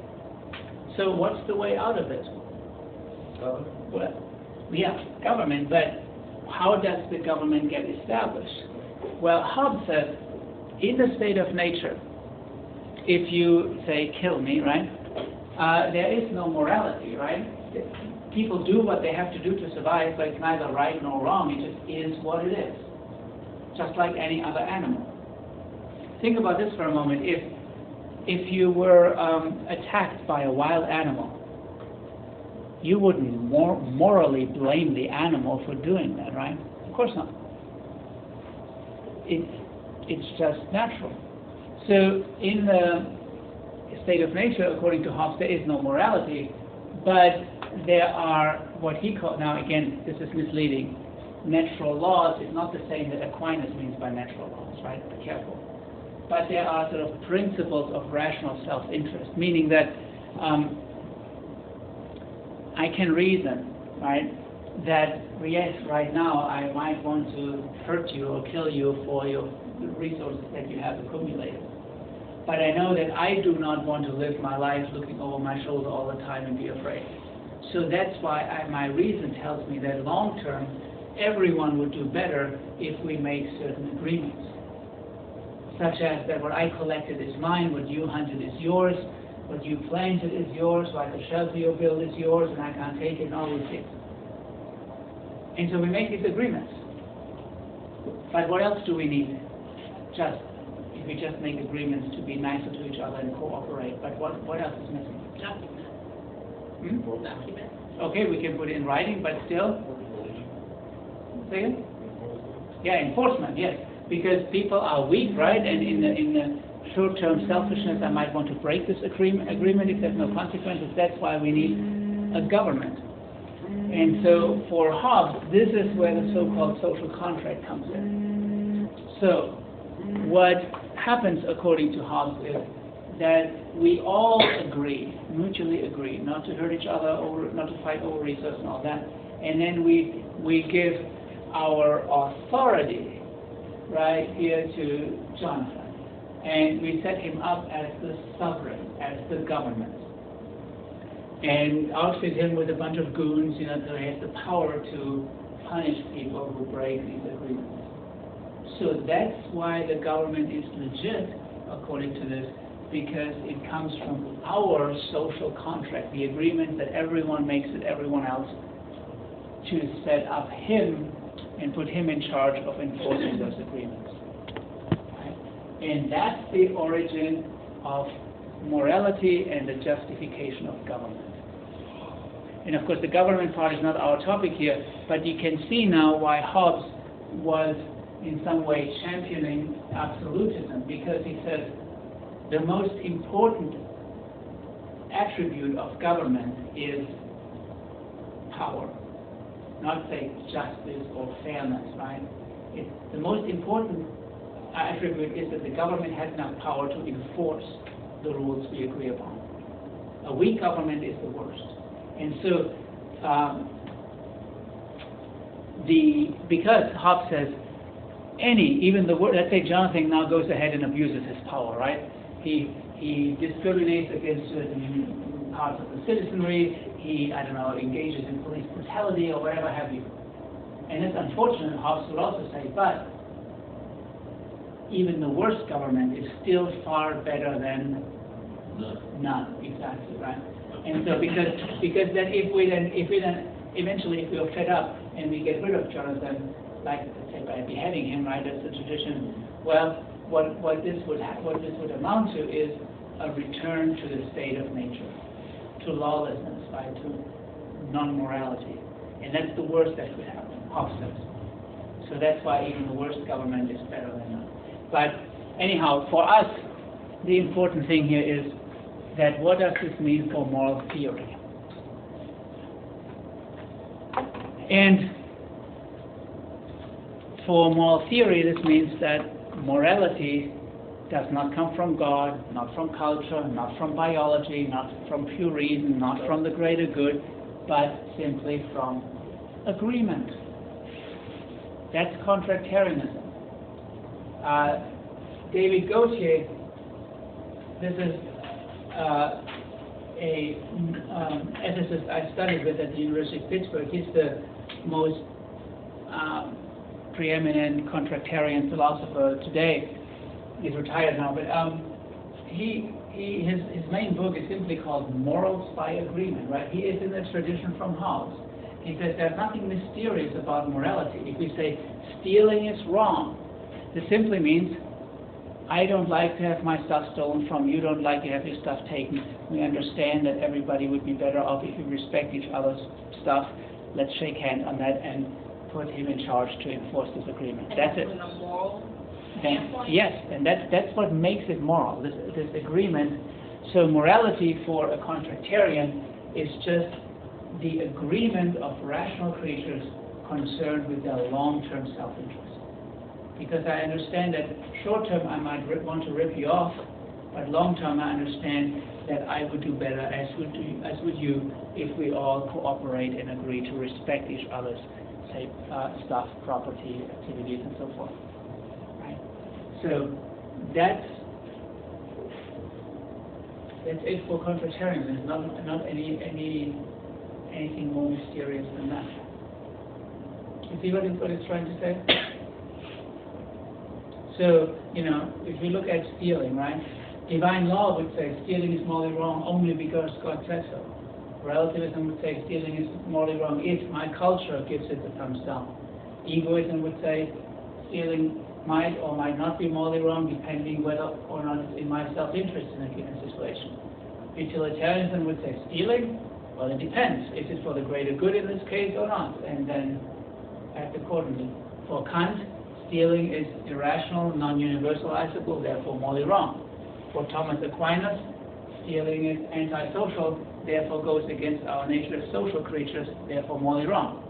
So what's the way out of it? Well, yeah, government, but how does the government get established? Well, Hobbes says, in the state of nature, if you say, kill me, right, there is no morality, right? People do what they have to do to survive, but it's neither right nor wrong, it just is what it is. Just like any other animal. Think about this for a moment. If you were attacked by a wild animal, you wouldn't morally blame the animal for doing that, right? Of course not. It's just natural. So in the state of nature, according to Hobbes, there is no morality, but there are what he calls, now again, this is misleading, natural laws is not the same that Aquinas means by natural laws, right? Be careful. But there are sort of principles of rational self-interest, meaning that I can reason, right, that yes, right now I might want to hurt you or kill you for your resources that you have accumulated. But I know that I do not want to live my life looking over my shoulder all the time and be afraid. So that's why my reason tells me that long term, everyone would do better if we make certain agreements. Such as that what I collected is mine, what you hunted is yours, what you planted is yours, like the shelter you build is yours, and I can't take it, and all these things. And so we make these agreements. But what else do we need? If we just make agreements to be nicer to each other and cooperate. But what else is missing? Document. Document. Okay, we can put it in writing, but still. Say it? Yeah, enforcement, yes. Because people are weak, right? And in the short-term selfishness, I might want to break this agreement if there's no consequences. That's why we need a government. And so for Hobbes, this is where the so-called social contract comes in. So what happens according to Hobbes is that we all agree, mutually agree, not to hurt each other, not to fight over resources and all that. And then we give our authority right here to Jonathan. And we set him up as the sovereign, as the government. And outfit him with a bunch of goons, so he has the power to punish people who break these agreements. So that's why the government is legit, according to this, because it comes from our social contract, the agreement that everyone makes with everyone else to set up him and put him in charge of enforcing those agreements. Right? And that's the origin of morality and the justification of government. And of course the government part is not our topic here, but you can see now why Hobbes was in some way championing absolutism, because he says the most important attribute of government is power. Not say justice or fairness, right? The most important attribute is that the government has enough power to enforce the rules we agree upon. A weak government is the worst. And so, because Hobbes says let's say Jonathan now goes ahead and abuses his power, right? He discriminates against certain parts of the citizenry, he, engages in police brutality or whatever have you. And it's unfortunate, Hobbes would also say, but even the worst government is still far better than none. Exactly, right? And so because then if we eventually if we are fed up and we get rid of Jonathan, like say by beheading him, right? That's the tradition. Well, what this would amount to is a return to the state of nature, to lawlessness, right? To non-morality, and that's the worst that could happen. Hobbes says. So that's why even the worst government is better than none. But anyhow, for us, the important thing here is that what does this mean for moral theory? And for moral theory, this means that morality does not come from God, not from culture, not from biology, not from pure reason, not from the greater good, but simply from agreement. That's contractarianism. David Gautier, this is a ethicist I studied with at the University of Pittsburgh. He's the most preeminent contractarian philosopher today. He's retired now, but his main book is simply called Morals by Agreement, right? He is in the tradition from Hobbes. He says there's nothing mysterious about morality. If we say stealing is wrong, this simply means I don't like to have my stuff stolen from you, don't like to have your stuff taken. We understand that everybody would be better off if we respect each other's stuff. Let's shake hands on that and put him in charge to enforce this agreement. And that's it. from a moral And, standpoint? yes, and that's what makes it moral, this agreement. So morality for a contractarian is just the agreement of rational creatures concerned with their long-term self-interest. Because I understand that short-term I might want to rip you off, but long-term I understand that I would do better, as would you, if we all cooperate and agree to respect each other's, say, stuff, property, activities, and so forth. Right? So that's it for contractarianism. Not anything more mysterious than that. You see what it's trying to say? So, if you look at stealing, right? Divine law would say stealing is morally wrong only because God said so. Relativism would say stealing is morally wrong if my culture gives it the thumbs down. Egoism would say stealing might or might not be morally wrong depending whether or not it's in my self-interest in a given situation. Utilitarianism would say stealing, well, it depends. Is it for the greater good in this case or not? And then act accordingly. For Kant, stealing is irrational, non-universalizable, therefore morally wrong. For Thomas Aquinas, stealing is antisocial, therefore goes against our nature as social creatures, therefore morally wrong.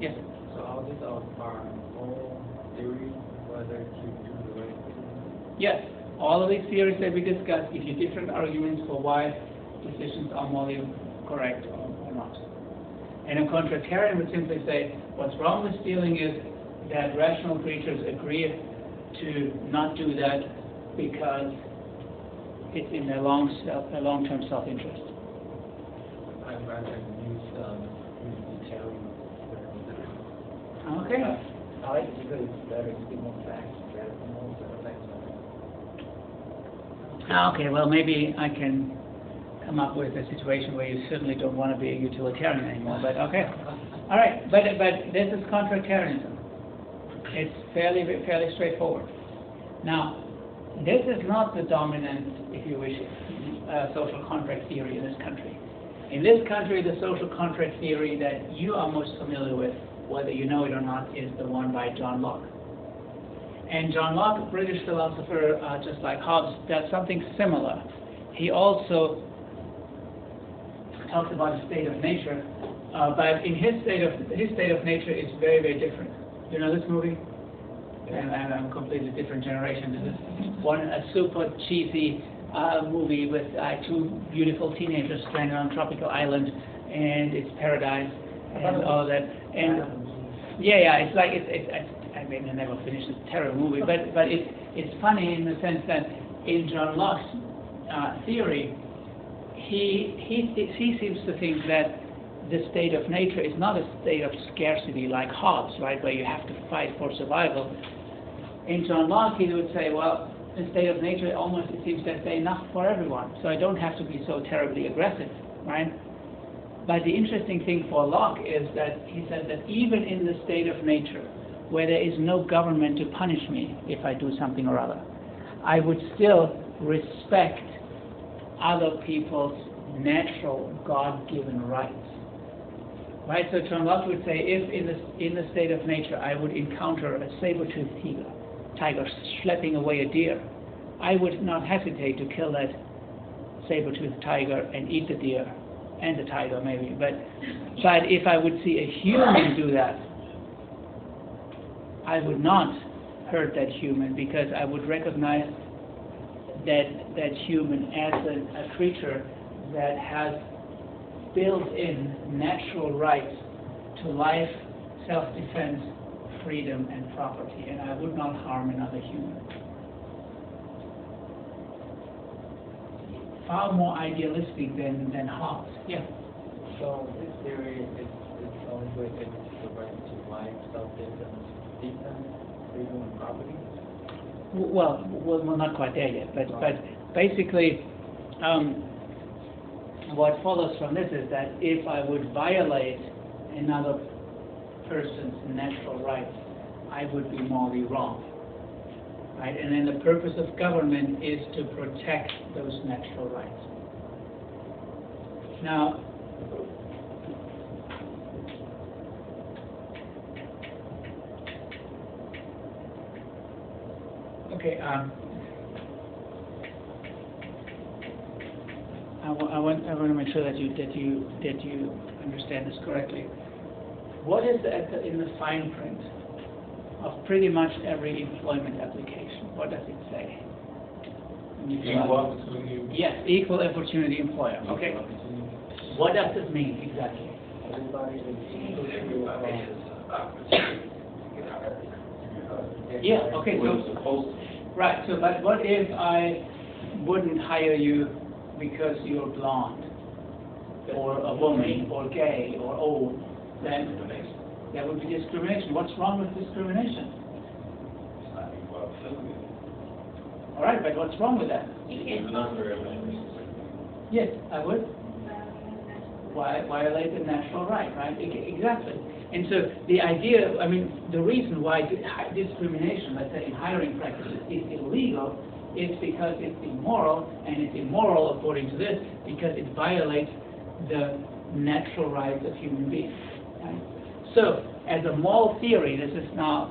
Yes? So all these are moral theories, whether to do the right thing? Yes. All of these theories that we discussed give you different arguments for why decisions are morally correct or not. And a contractarian would simply say, what's wrong with stealing is that rational creatures agree to not do that because it's in their long-term self-interest. I'd rather use utilitarian. Okay. I like it because it's better to be more facts rather than more effects. Okay, well, maybe I can come up with a situation where you certainly don't want to be a utilitarian anymore, but okay. All right, but this is contractarianism. It's fairly straightforward. Now, this is not the dominant, if you wish, social contract theory in this country. In this country, the social contract theory that you are most familiar with, whether you know it or not, is the one by John Locke. And John Locke, a British philosopher, just like Hobbes, does something similar. He also talks about the state of nature, but in his state of nature is very, very different. You know this movie? And I'm a completely different generation. This is a super cheesy movie with two beautiful teenagers stranded on a tropical island, and it's paradise and all that. And yeah, it's like I mean, I never finished this terrible movie, but it's funny in the sense that in John Locke's theory, he seems to think that the state of nature is not a state of scarcity like Hobbes, right, where you have to fight for survival. In John Locke, he would say, well, the state of nature almost, it seems, there's enough for everyone, so I don't have to be so terribly aggressive, right? But the interesting thing for Locke is that he says that even in the state of nature, where there is no government to punish me if I do something or other, I would still respect other people's natural God-given rights. Right, so John Locke would say, if in the state of nature I would encounter a saber-toothed tiger schlepping away a deer, I would not hesitate to kill that saber-toothed tiger and eat the deer and the tiger maybe. But if I would see a human do that, I would not hurt that human because I would recognize that human as a creature that has built-in natural rights to to life, self-defense, freedom, and property, and I would not harm another human. Far more idealistic than Hobbes. Yeah. So this theory is only way to the right to life, self-defense, freedom, and property? Well, not quite there yet, but basically, what follows from this is that if I would violate another person's natural rights, I would be morally wrong, right? And then the purpose of government is to protect those natural rights. Now, okay, I want to make sure that you understand this correctly. What is in the fine print of pretty much every employment application? What does it say? Equal opportunity. Yes, equal opportunity employer. Okay. What does it mean exactly? Everybody is Yeah. Okay. What it's So supposed to. right. So, but what if I wouldn't hire you because you're blonde, or a woman, or gay, or old? Then that would be discrimination. What's wrong with discrimination? It's not equal opportunity. All right, but what's wrong with that? It's not very much. Yes, I would. Violate the natural right? Exactly. And so the idea, I mean, the reason why discrimination, let's say in hiring practices, is illegal is because it's immoral, and it's immoral according to this because it violates the natural rights of human beings. Right? So, as a moral theory, this is now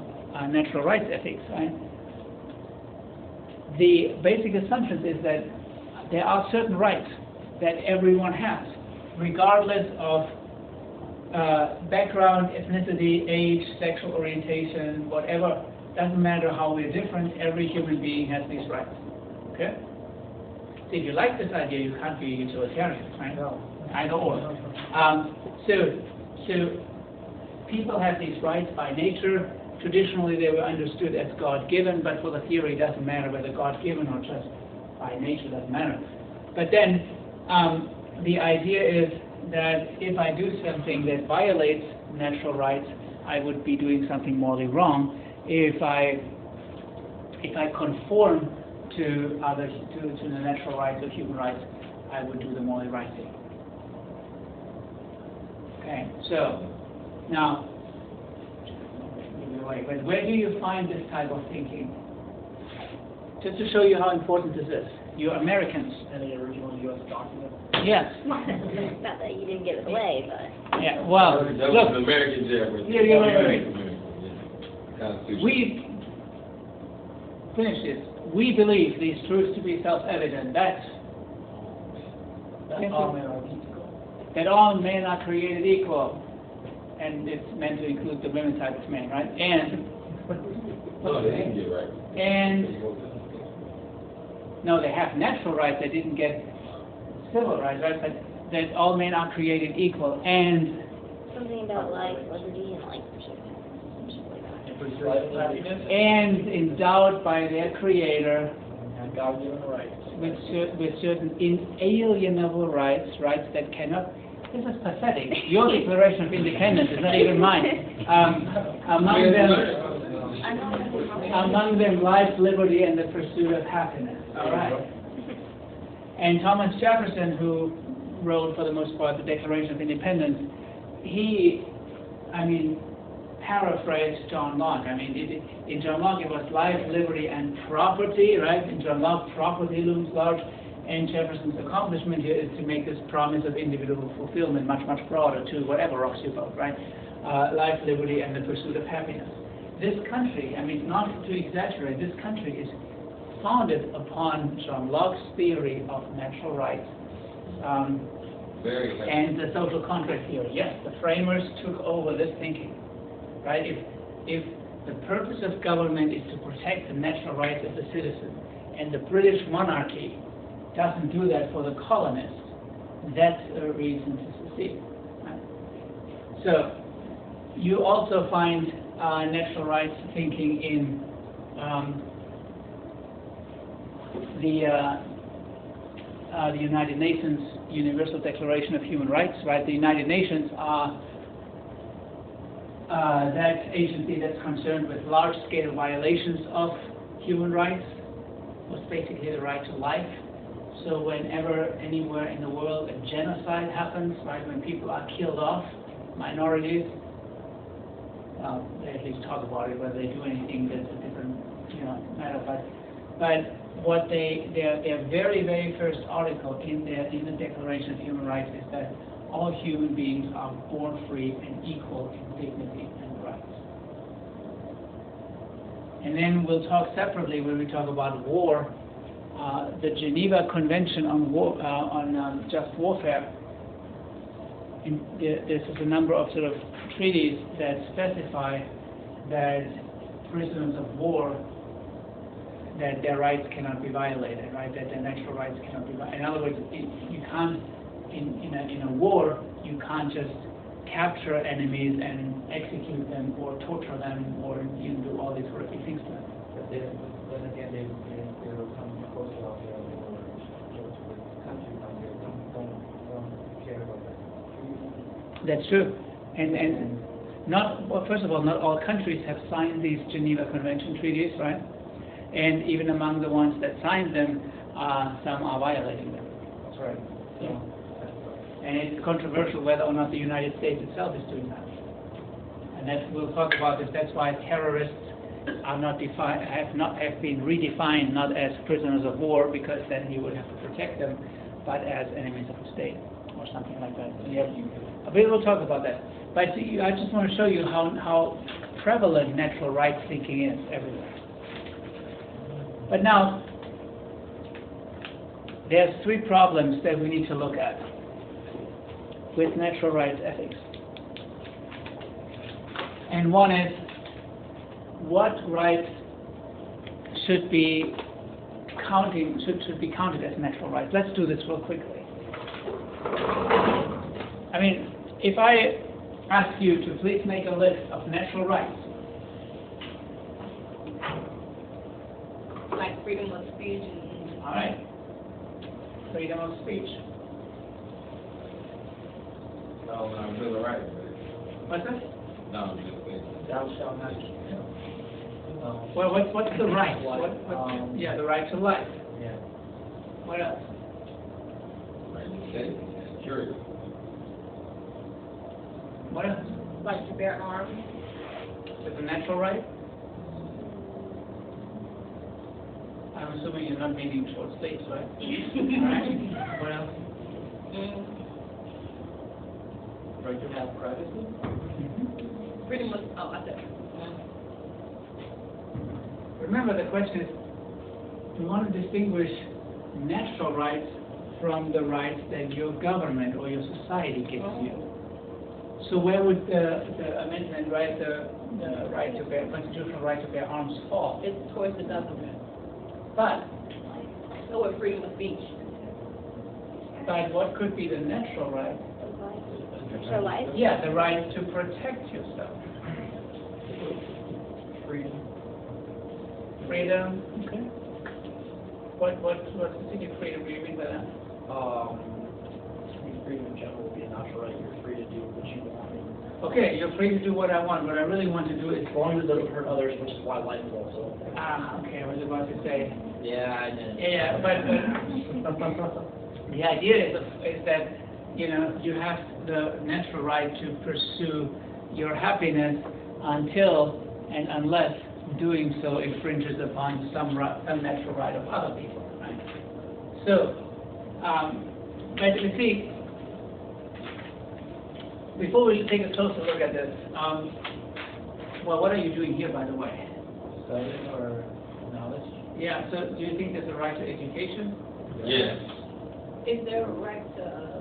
natural rights ethics, right? The basic assumption is that there are certain rights that everyone has, regardless of background, ethnicity, age, sexual orientation, whatever. Doesn't matter how we're different, every human being has these rights. Okay? So if you like this idea, you can't be a utilitarian, right? No. Either or. So people have these rights by nature. Traditionally, they were understood as God-given, but for the theory, it doesn't matter whether God-given or just by nature, doesn't matter. But then the idea is that if I do something that violates natural rights, I would be doing something morally wrong. If I conform to the natural rights of human rights, I would do the morally right thing. Okay, so now, but where do you find this type of thinking? Just to show you how important this is. You're Americans. Any original U.S. document? Yes. Not that you didn't give it away, but. Yeah. Well, That was look. an American jail. Wait. We finish this. We believe these truths to be self-evident. That All men are equal. that all men are created equal, and it's meant to include the women type of men, right? And No, they didn't get right. and no, they have natural rights. They didn't get civil rights, right? But that all men are created equal, and Something about life, liberty, and like and endowed by their Creator And God-given rights. with certain inalienable rights that cannot. This is pathetic. Your Declaration of Independence is not even mine. Among them, life, liberty, and the pursuit of happiness. All right. And Thomas Jefferson, who wrote for the most part the Declaration of Independence, he, paraphrased John Locke. In John Locke it was life, liberty, and property, right? In John Locke, property looms large, and Jefferson's accomplishment here is to make this promise of individual fulfillment much, much broader to whatever rocks your boat, right? Life, liberty, and the pursuit of happiness. This country, not to exaggerate, this country is founded upon John Locke's theory of natural rights. Very happy. And the social contract theory. Yes, the framers took over this thinking, right? If the purpose of government is to protect the natural rights of the citizen, and the British monarchy doesn't do that for the colonists, that's a reason to secede. Right? So, You also find natural rights thinking in the United Nations Universal Declaration of Human Rights, right? The United Nations are that agency that's concerned with large-scale violations of human rights, was basically the right to life. So whenever, anywhere in the world, a genocide happens, right, when people are killed off, minorities, they at least talk about it, whether they do anything, that's a different, matter. But what their very, very first article in the Declaration of Human Rights is that all human beings are born free and equal in dignity and rights. And then we'll talk separately when we talk about war. The Geneva Convention on War, Just Warfare. This is a number of sort of treaties that specify that prisoners of war, that their rights cannot be violated, right? That their natural rights cannot be violated. In other words, you can't, in a war, you can't just capture enemies and execute them or torture them or do all these horrific things to them. But then again, they will come closer out there, or countries out there don't care about that. That's true. And not, well, first of all, not all countries have signed these Geneva Convention treaties, right? And even among the ones that signed them, some are violating them. That's right. Yeah. And it's controversial whether or not the United States itself is doing that. And we'll talk about this. That's why terrorists are not defined, have been redefined not as prisoners of war, because then you would have to protect them, but as enemies of the state or something like that. We'll talk about that. But I just want to show you how prevalent natural rights thinking is everywhere. But now, there's three problems that we need to look at with natural rights ethics. And one is, what rights should be counted as natural rights? Let's do this real quickly. I mean, if I ask you to please make a list of natural rights. Like freedom of speech and... All right. Freedom of speech. No, I'm doing the right. What's that? No, I'm just saying. Thou shalt not kill. Well, what's the right? Yeah, the right to life. Yeah. What else? Right to safety, security. What else? Like to bear arms. Is it a natural right? I'm assuming you're not meaning short sleeves, right? All right. What else? Right to have privacy? Freedom of, I said. Remember, the question is, we want to distinguish natural rights from the rights that your government or your society gives you. So where would the amendment, right, the right to bear, constitutional right to bear arms fall? It's towards the government. But So with freedom of speech. what could be the natural right? Natural life? Yeah, the right to protect yourself. Freedom. Freedom. Okay. What specific freedom do you mean by that? Freedom in general would be a natural right. You're free to do what you want. Okay, you're free to do what I want. What I really want to do is. As long as it doesn't hurt others, which is why life is also. Okay, I was about to say. Yeah, I did. Yeah, but the idea is that, you have the natural right to pursue your happiness until and unless doing so infringes upon some natural right of other people, right? So, but you see, before we take a closer look at this, well, what are you doing here, by the way? Studying or knowledge? Yeah, so do you think there's a right to education? Yes. Is there a right to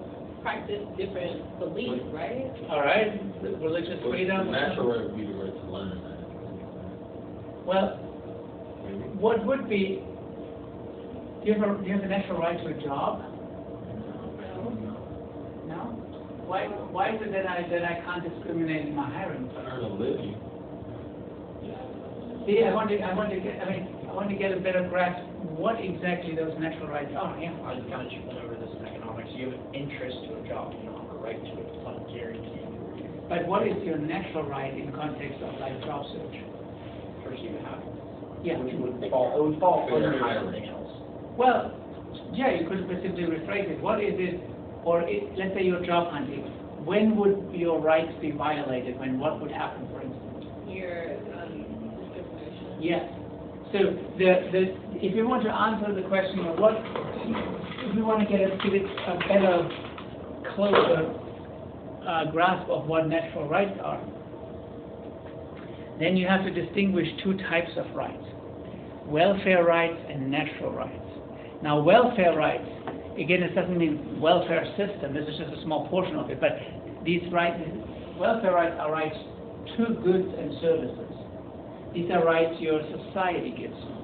practice different beliefs, right? All right, religious freedom. The natural right would be the right to learn. Well, what would be, do you have a natural right to a job? No? why is it that I can't discriminate in my hiring? Earn a living. See, I want to get a better grasp what exactly those natural rights are. Yeah. I kind of went over this in economics. You have an interest to a job, you don't have a right to it. It's not guaranteed. But what is your natural right in context of like job search? First, you have, Yeah. which would fall Fair under hiring. everything else. Well, yeah, you could specifically rephrase it. What is it, or let's say you're job hunting. When would your rights be violated? When what would happen, for instance? Your discrimination. Yes. So if you want to answer the question of what, if you want to give it a better, closer grasp of what natural rights are, then you have to distinguish two types of rights: welfare rights and natural rights. Now, welfare rights, again, this doesn't mean welfare system. This is just a small portion of it. But these rights, welfare rights, are rights to goods and services. These are rights your society gives you,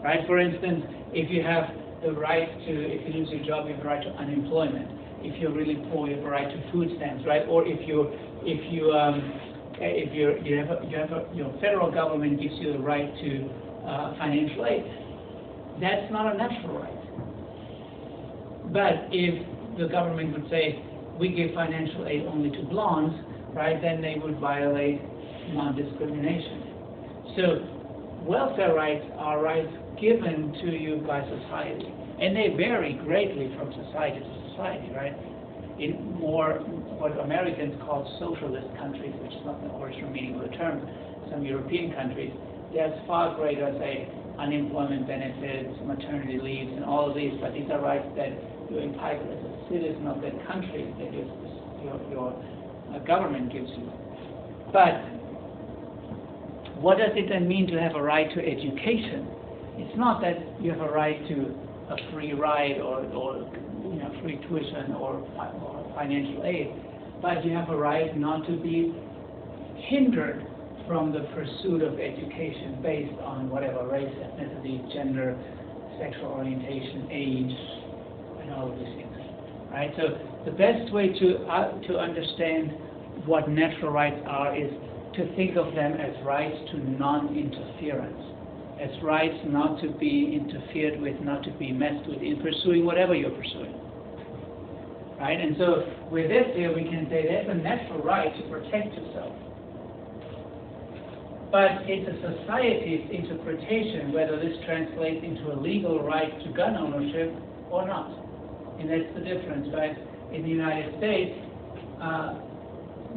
right? For instance, if you have the right to, if you lose your job, you have the right to unemployment. If you're really poor, you have a right to food stamps, right? Or your federal government gives you the right to financial aid. That's not a natural right. But if the government would say, we give financial aid only to blondes, right, then they would violate non-discrimination. So welfare rights are rights given to you by society, and they vary greatly from society to society, right? In more what Americans call socialist countries, which is not the original meaning of the term, some European countries, there's far greater, say, unemployment benefits, maternity leaves, and all of these, but these are rights that you're entitled as a citizen of that country that your government gives you. But what does it then mean to have a right to education? It's not that you have a right to a free ride or free tuition or financial aid, but you have a right not to be hindered from the pursuit of education based on whatever race, ethnicity, gender, sexual orientation, age, and all of these things, right? So the best way to understand what natural rights are is to think of them as rights to non-interference, as rights not to be interfered with, not to be messed with in pursuing whatever you're pursuing, right? And so with this here, we can say there's a natural right to protect yourself. But it's a society's interpretation whether this translates into a legal right to gun ownership or not. And that's the difference, right? In the United States,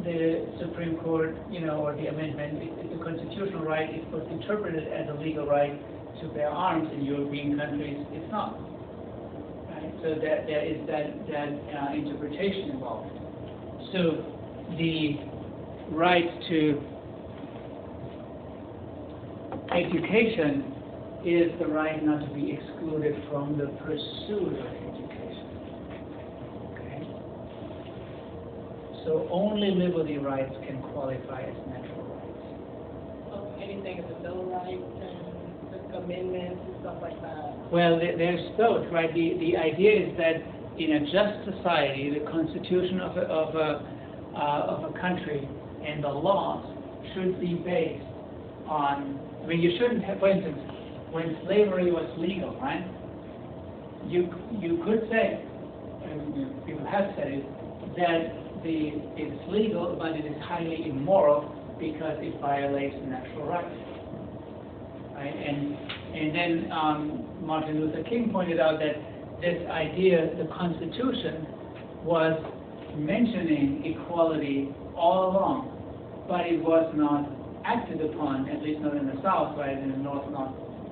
the Supreme Court, or the amendment, the constitutional right is both interpreted as a legal right to bear arms. In European countries, it's not. Right? So there is that interpretation involved. So the right to education is the right not to be excluded from the pursuit of education. Okay? So only liberty rights can qualify as natural rights. So anything in the Bill of Rights and the amendments and stuff like that? Well, there's both, right? The idea is that in a just society, the constitution of a country and the laws should be based on, you shouldn't have, for instance, when slavery was legal, right? You could say, and people have said it, that it's legal, but it is highly immoral because it violates natural rights, right? And then Martin Luther King pointed out that this idea, the Constitution, was mentioning equality all along, but it was not acted upon, at least not in the South, right? In the North,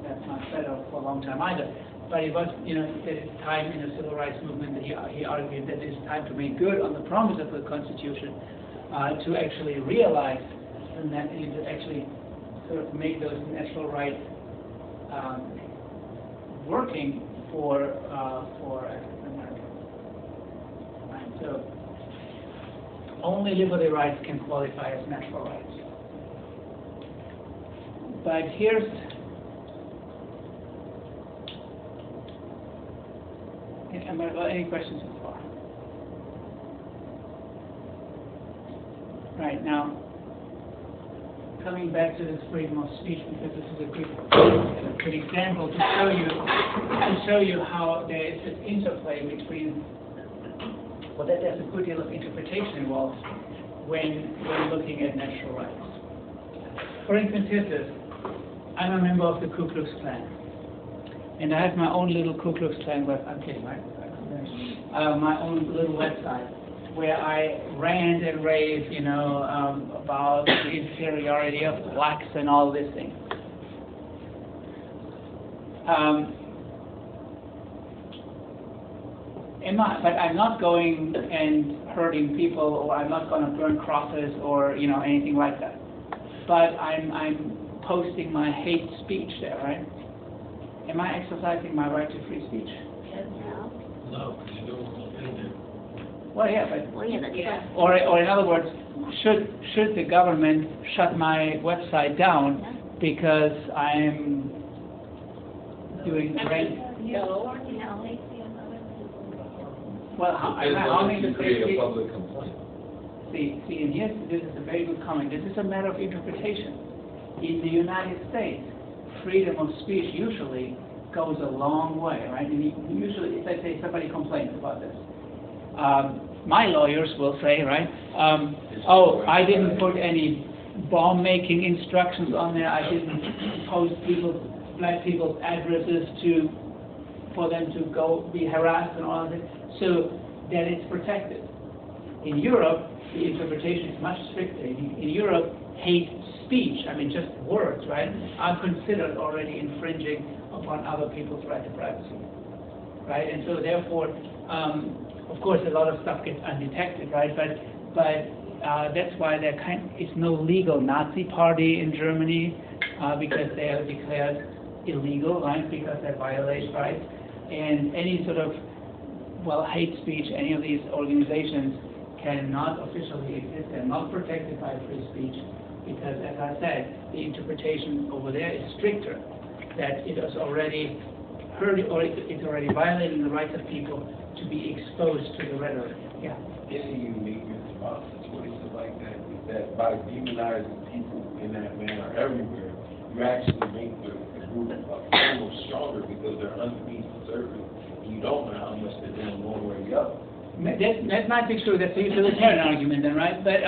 that's not said of for a long time either. But it was, that it's time in the Civil Rights Movement that he argued that it's time to make good on the promise of the Constitution, to actually realize that, to actually sort of make those natural rights working for African Americans. Right? So only liberty rights can qualify as natural rights. But here's any questions so far? Right now, coming back to this freedom of speech, because this is a good example to show you how there is this interplay between, well, that there's a good deal of interpretation involved when looking at natural rights. For instance, here's this. I'm a member of the Ku Klux Klan, and I have my own little Ku Klux Klan web. I'm kidding, right? My own little website where I rant and rave, about the inferiority of blacks and all these things. But I'm not going and hurting people, or I'm not going to burn crosses, or anything like that. But I'm posting my hate speech there, right? Am I exercising my right to free speech? No, because you don't want to pay them. Well, yeah, but Well, yeah, that's right. or in other words, should the government shut my website down because I'm doing rent? No. Well, how many You create a public complaint. See, and yes, this is a very good comment. This is a matter of interpretation. In the United States, freedom of speech usually goes a long way, right? And usually, let's say somebody complains about this. My lawyers will say, right, I didn't put any bomb-making instructions on there. I didn't post black people's addresses for them to go be harassed and all of this, so that it's protected. In Europe, the interpretation is much stricter. In Europe, hate speech, just words, right, are considered already infringing upon other people's right to privacy, right? And so therefore, of course, a lot of stuff gets undetected, right? But that's why there is no legal Nazi party in Germany because they are declared illegal, right? Because they violate rights. And any sort of, hate speech, any of these organizations cannot officially exist. They're not protected by free speech because, as I said, the interpretation over there is stricter, that it is already it's already violating the rights of people to be exposed to the rhetoric. Yeah. Any uniqueness about situations like that is that by demonizing people in that manner everywhere, you actually make the group almost stronger because they're underneath the surface. You don't know how much they're doing one way or the other. That might be true. That's a utilitarian argument, then, right? But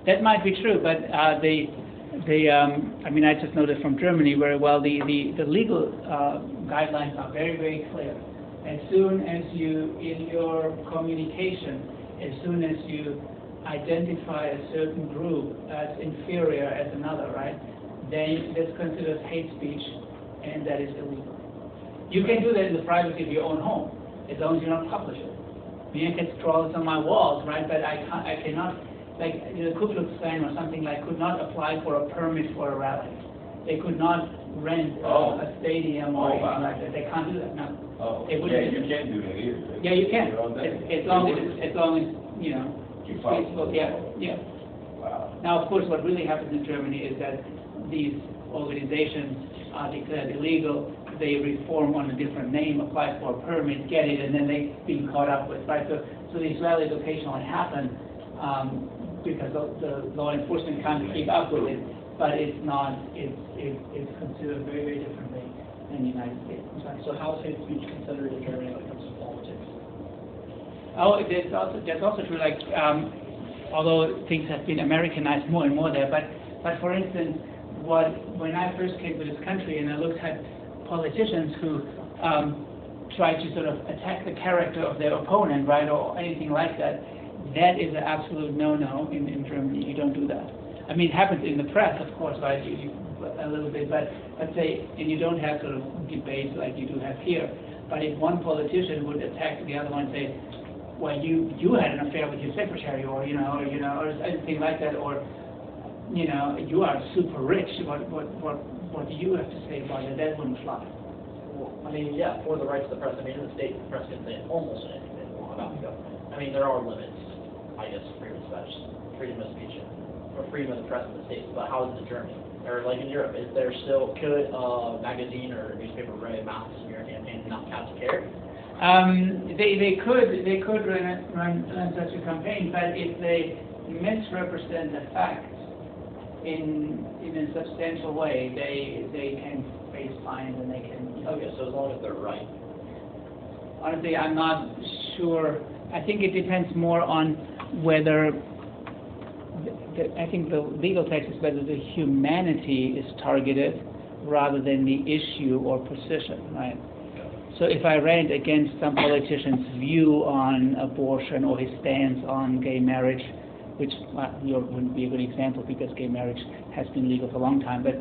that might be true. But I just noticed from Germany very well. The legal guidelines are very, very clear. As soon as you, in your communication, as soon as you identify a certain group as inferior as another, right? Then that's considered hate speech, and that is illegal. You can do that in the privacy of your own home, as long as you don't publish it. I can scroll this on my walls, right? But I cannot, like the Ku Klux Klan or something could not apply for a permit for a rally. They could not rent a stadium or anything like that. They can't do that. No. You can't do that here. Yeah, you can. As long as you Facebook. Yeah. Wow. Now, of course, what really happens in Germany is that these organizations are declared illegal. They reform on a different name, apply for a permit, get it, and then they be caught up with, right? So these rallies occasionally happen because the law enforcement can't keep up with it, but it's not. It's considered very, very differently in the United States. So how is hate speech considered in Germany when it comes to politics? Oh, that's also true. Like, although things have been Americanized more and more there, but for instance, when I first came to this country and I looked at politicians who try to sort of attack the character of their opponent, right, or anything like that, that is an absolute no-no in Germany. You don't do that. I mean, it happens in the press, of course, right, a little bit, but say, and you don't have sort of debates like you do have here. But if one politician would attack the other one and say, well, you had an affair with your secretary, or anything like that, or you are super rich. What do you have to say about it? That wouldn't fly. Well, for the rights of the press. In the States, the press can say almost anything they want about the government. There are limits, I guess, freedom of speech, or freedom of the press in the States. But how is it in Germany? Or like in Europe, is there still, could a magazine or a newspaper write a mass smear campaign and not catch a care? They could run such a campaign, but if they misrepresent the facts in a substantial way, they can face fines and they can. Okay, so as long as they're right. Honestly, I'm not sure. I think it depends more on whether, I think the legal text is whether the humanity is targeted rather than the issue or position, right? So if I rant against some politician's view on abortion or his stance on gay marriage, which wouldn't be a good example because gay marriage has been legal for a long time, but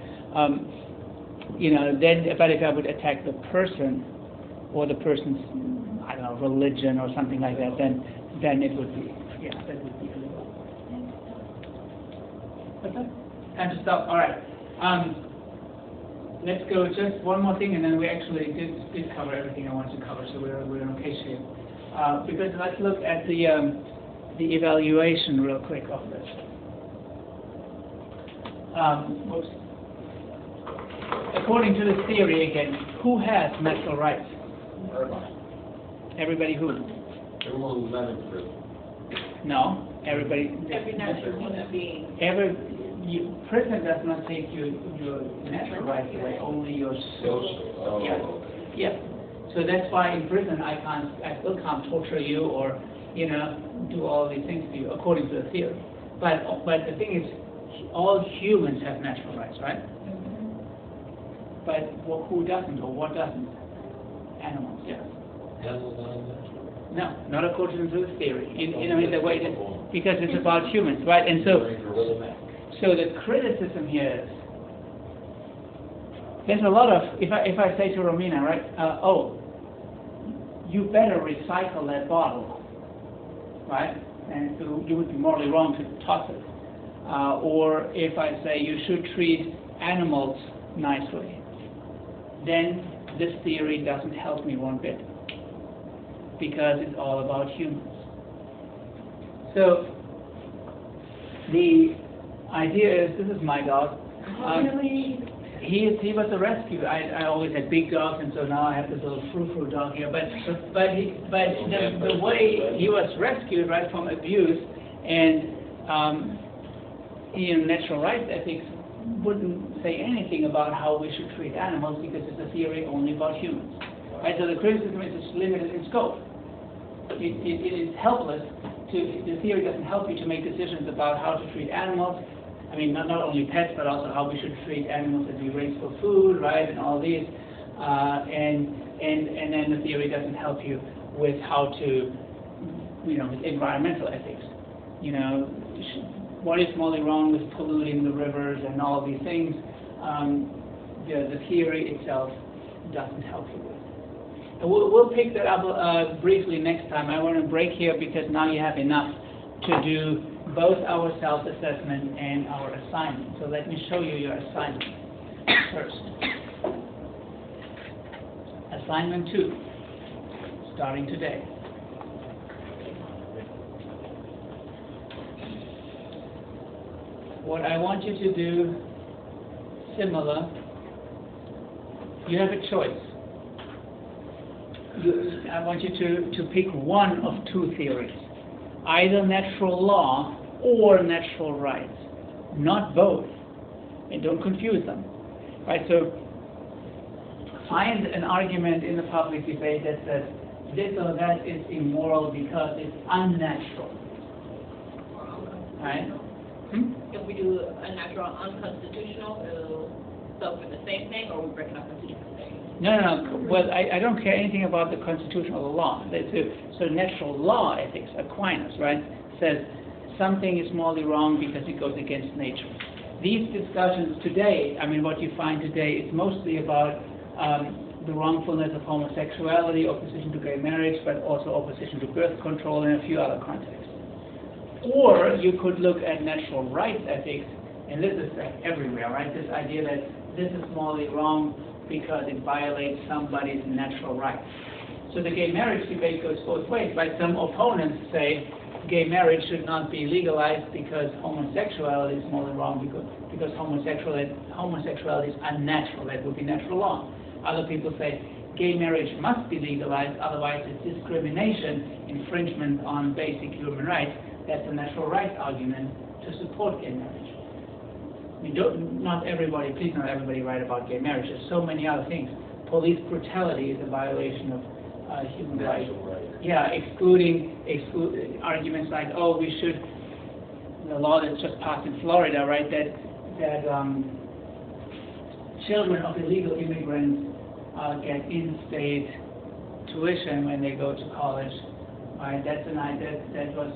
then if I would attack the person or the person's, I don't know, religion or something like that, then it would be, that would be illegal. Okay, time to stop. All right. Let's go just one more thing, and then we actually did cover everything I wanted to cover, so we're in okay shape. Because let's look at the evaluation real quick of this. According to the theory, again, who has natural rights? Everybody who? Everyone who's not in prison. No, everybody. Every natural human being. Prison does not take your natural rights away, only your social. Yeah. So that's why in prison I still can't torture you or do all these things to you according to the theory. But the thing is, all humans have natural rights, right? But who doesn't or what doesn't? Animals, yes. No, not according to the theory. In the way that, because it's about humans, right? And so the criticism here is there's a lot of, if I say to Romina, right, you better recycle that bottle, right? And so you would be morally wrong to toss it. Or if I say you should treat animals nicely, then this theory doesn't help me one bit, because it's all about humans. So the idea is, this is my dog. He was a rescue. I always had big dogs, and so now I have this little frou-frou dog here. But the way he was rescued, right, from abuse, and natural rights ethics wouldn't say anything about how we should treat animals because it's a theory only about humans. Right? So the criticism is limited in scope. It is helpless. The theory doesn't help you to make decisions about how to treat animals. I mean, not only pets, but also how we should treat animals that we raise for food, right, and all these. And then the theory doesn't help you with how to, with environmental ethics. What is morally wrong with polluting the rivers and all of these things? The theory itself doesn't help you with. And we'll pick that up briefly next time. I want to break here because now you have enough to do both our self-assessment and our assignment. So let me show you your assignment first. Assignment 2, starting today. What I want you to do, similar, you have a choice. I want you to pick one of two theories, either natural law or natural rights, not both, and don't confuse them. Right? So find an argument in the public debate that says this or that is immoral because it's unnatural. Right? If we do a natural unconstitutional, it'll suffer the same thing, or we break it up into different things? No. Well, I don't care anything about the constitutional law. So natural law ethics, Aquinas, right, says something is morally wrong because it goes against nature. These discussions today, what you find today is mostly about the wrongfulness of homosexuality, opposition to gay marriage, but also opposition to birth control and a few other contexts. Or you could look at natural rights ethics, and this is everywhere, right? This idea that this is morally wrong because it violates somebody's natural rights. So the gay marriage debate goes both ways, right? Some opponents say gay marriage should not be legalized because homosexuality is morally wrong because homosexuality is unnatural. That would be natural law. Other people say gay marriage must be legalized, otherwise it's discrimination, infringement on basic human rights. that's a natural rights argument to support gay marriage. I mean, not everybody, please not everybody write about gay marriage. There's so many other things. Police brutality is a violation of human rights. Yeah, excluding arguments like, oh, we should, the law that's just passed in Florida, right, that children of illegal immigrants get in-state tuition when they go to college, right? That's an idea that was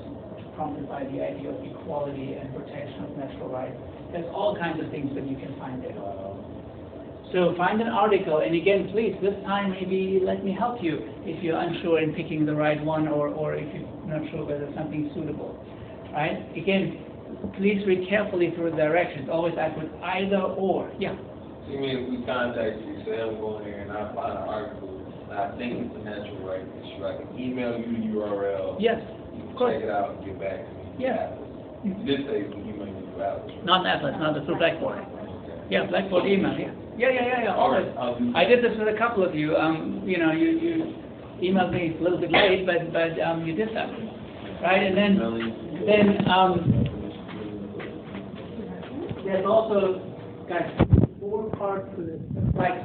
prompted by the idea of equality and protection of natural rights. There's all kinds of things that you can find there. So find an article, and again, please, this time maybe let me help you if you're unsure in picking the right one, or if you're not sure whether something's suitable, right? Again, please read carefully through the directions. Always I put either or. Yeah. You mean if we contact you, say I'm going there and I find an article, and I think it's a natural right issue, I can email you the URL. Yes, You of can course. check it out and get back to me. Yeah. This says we email you through Atlas. Not Atlas, not the through Blackboard. Okay. Yeah, Blackboard email. Yeah. Yeah. Always. I'll do that. I did this with a couple of you. You know, you emailed me a little bit late, but you did that, right? And then there's also, guys, 4 parts to this. Like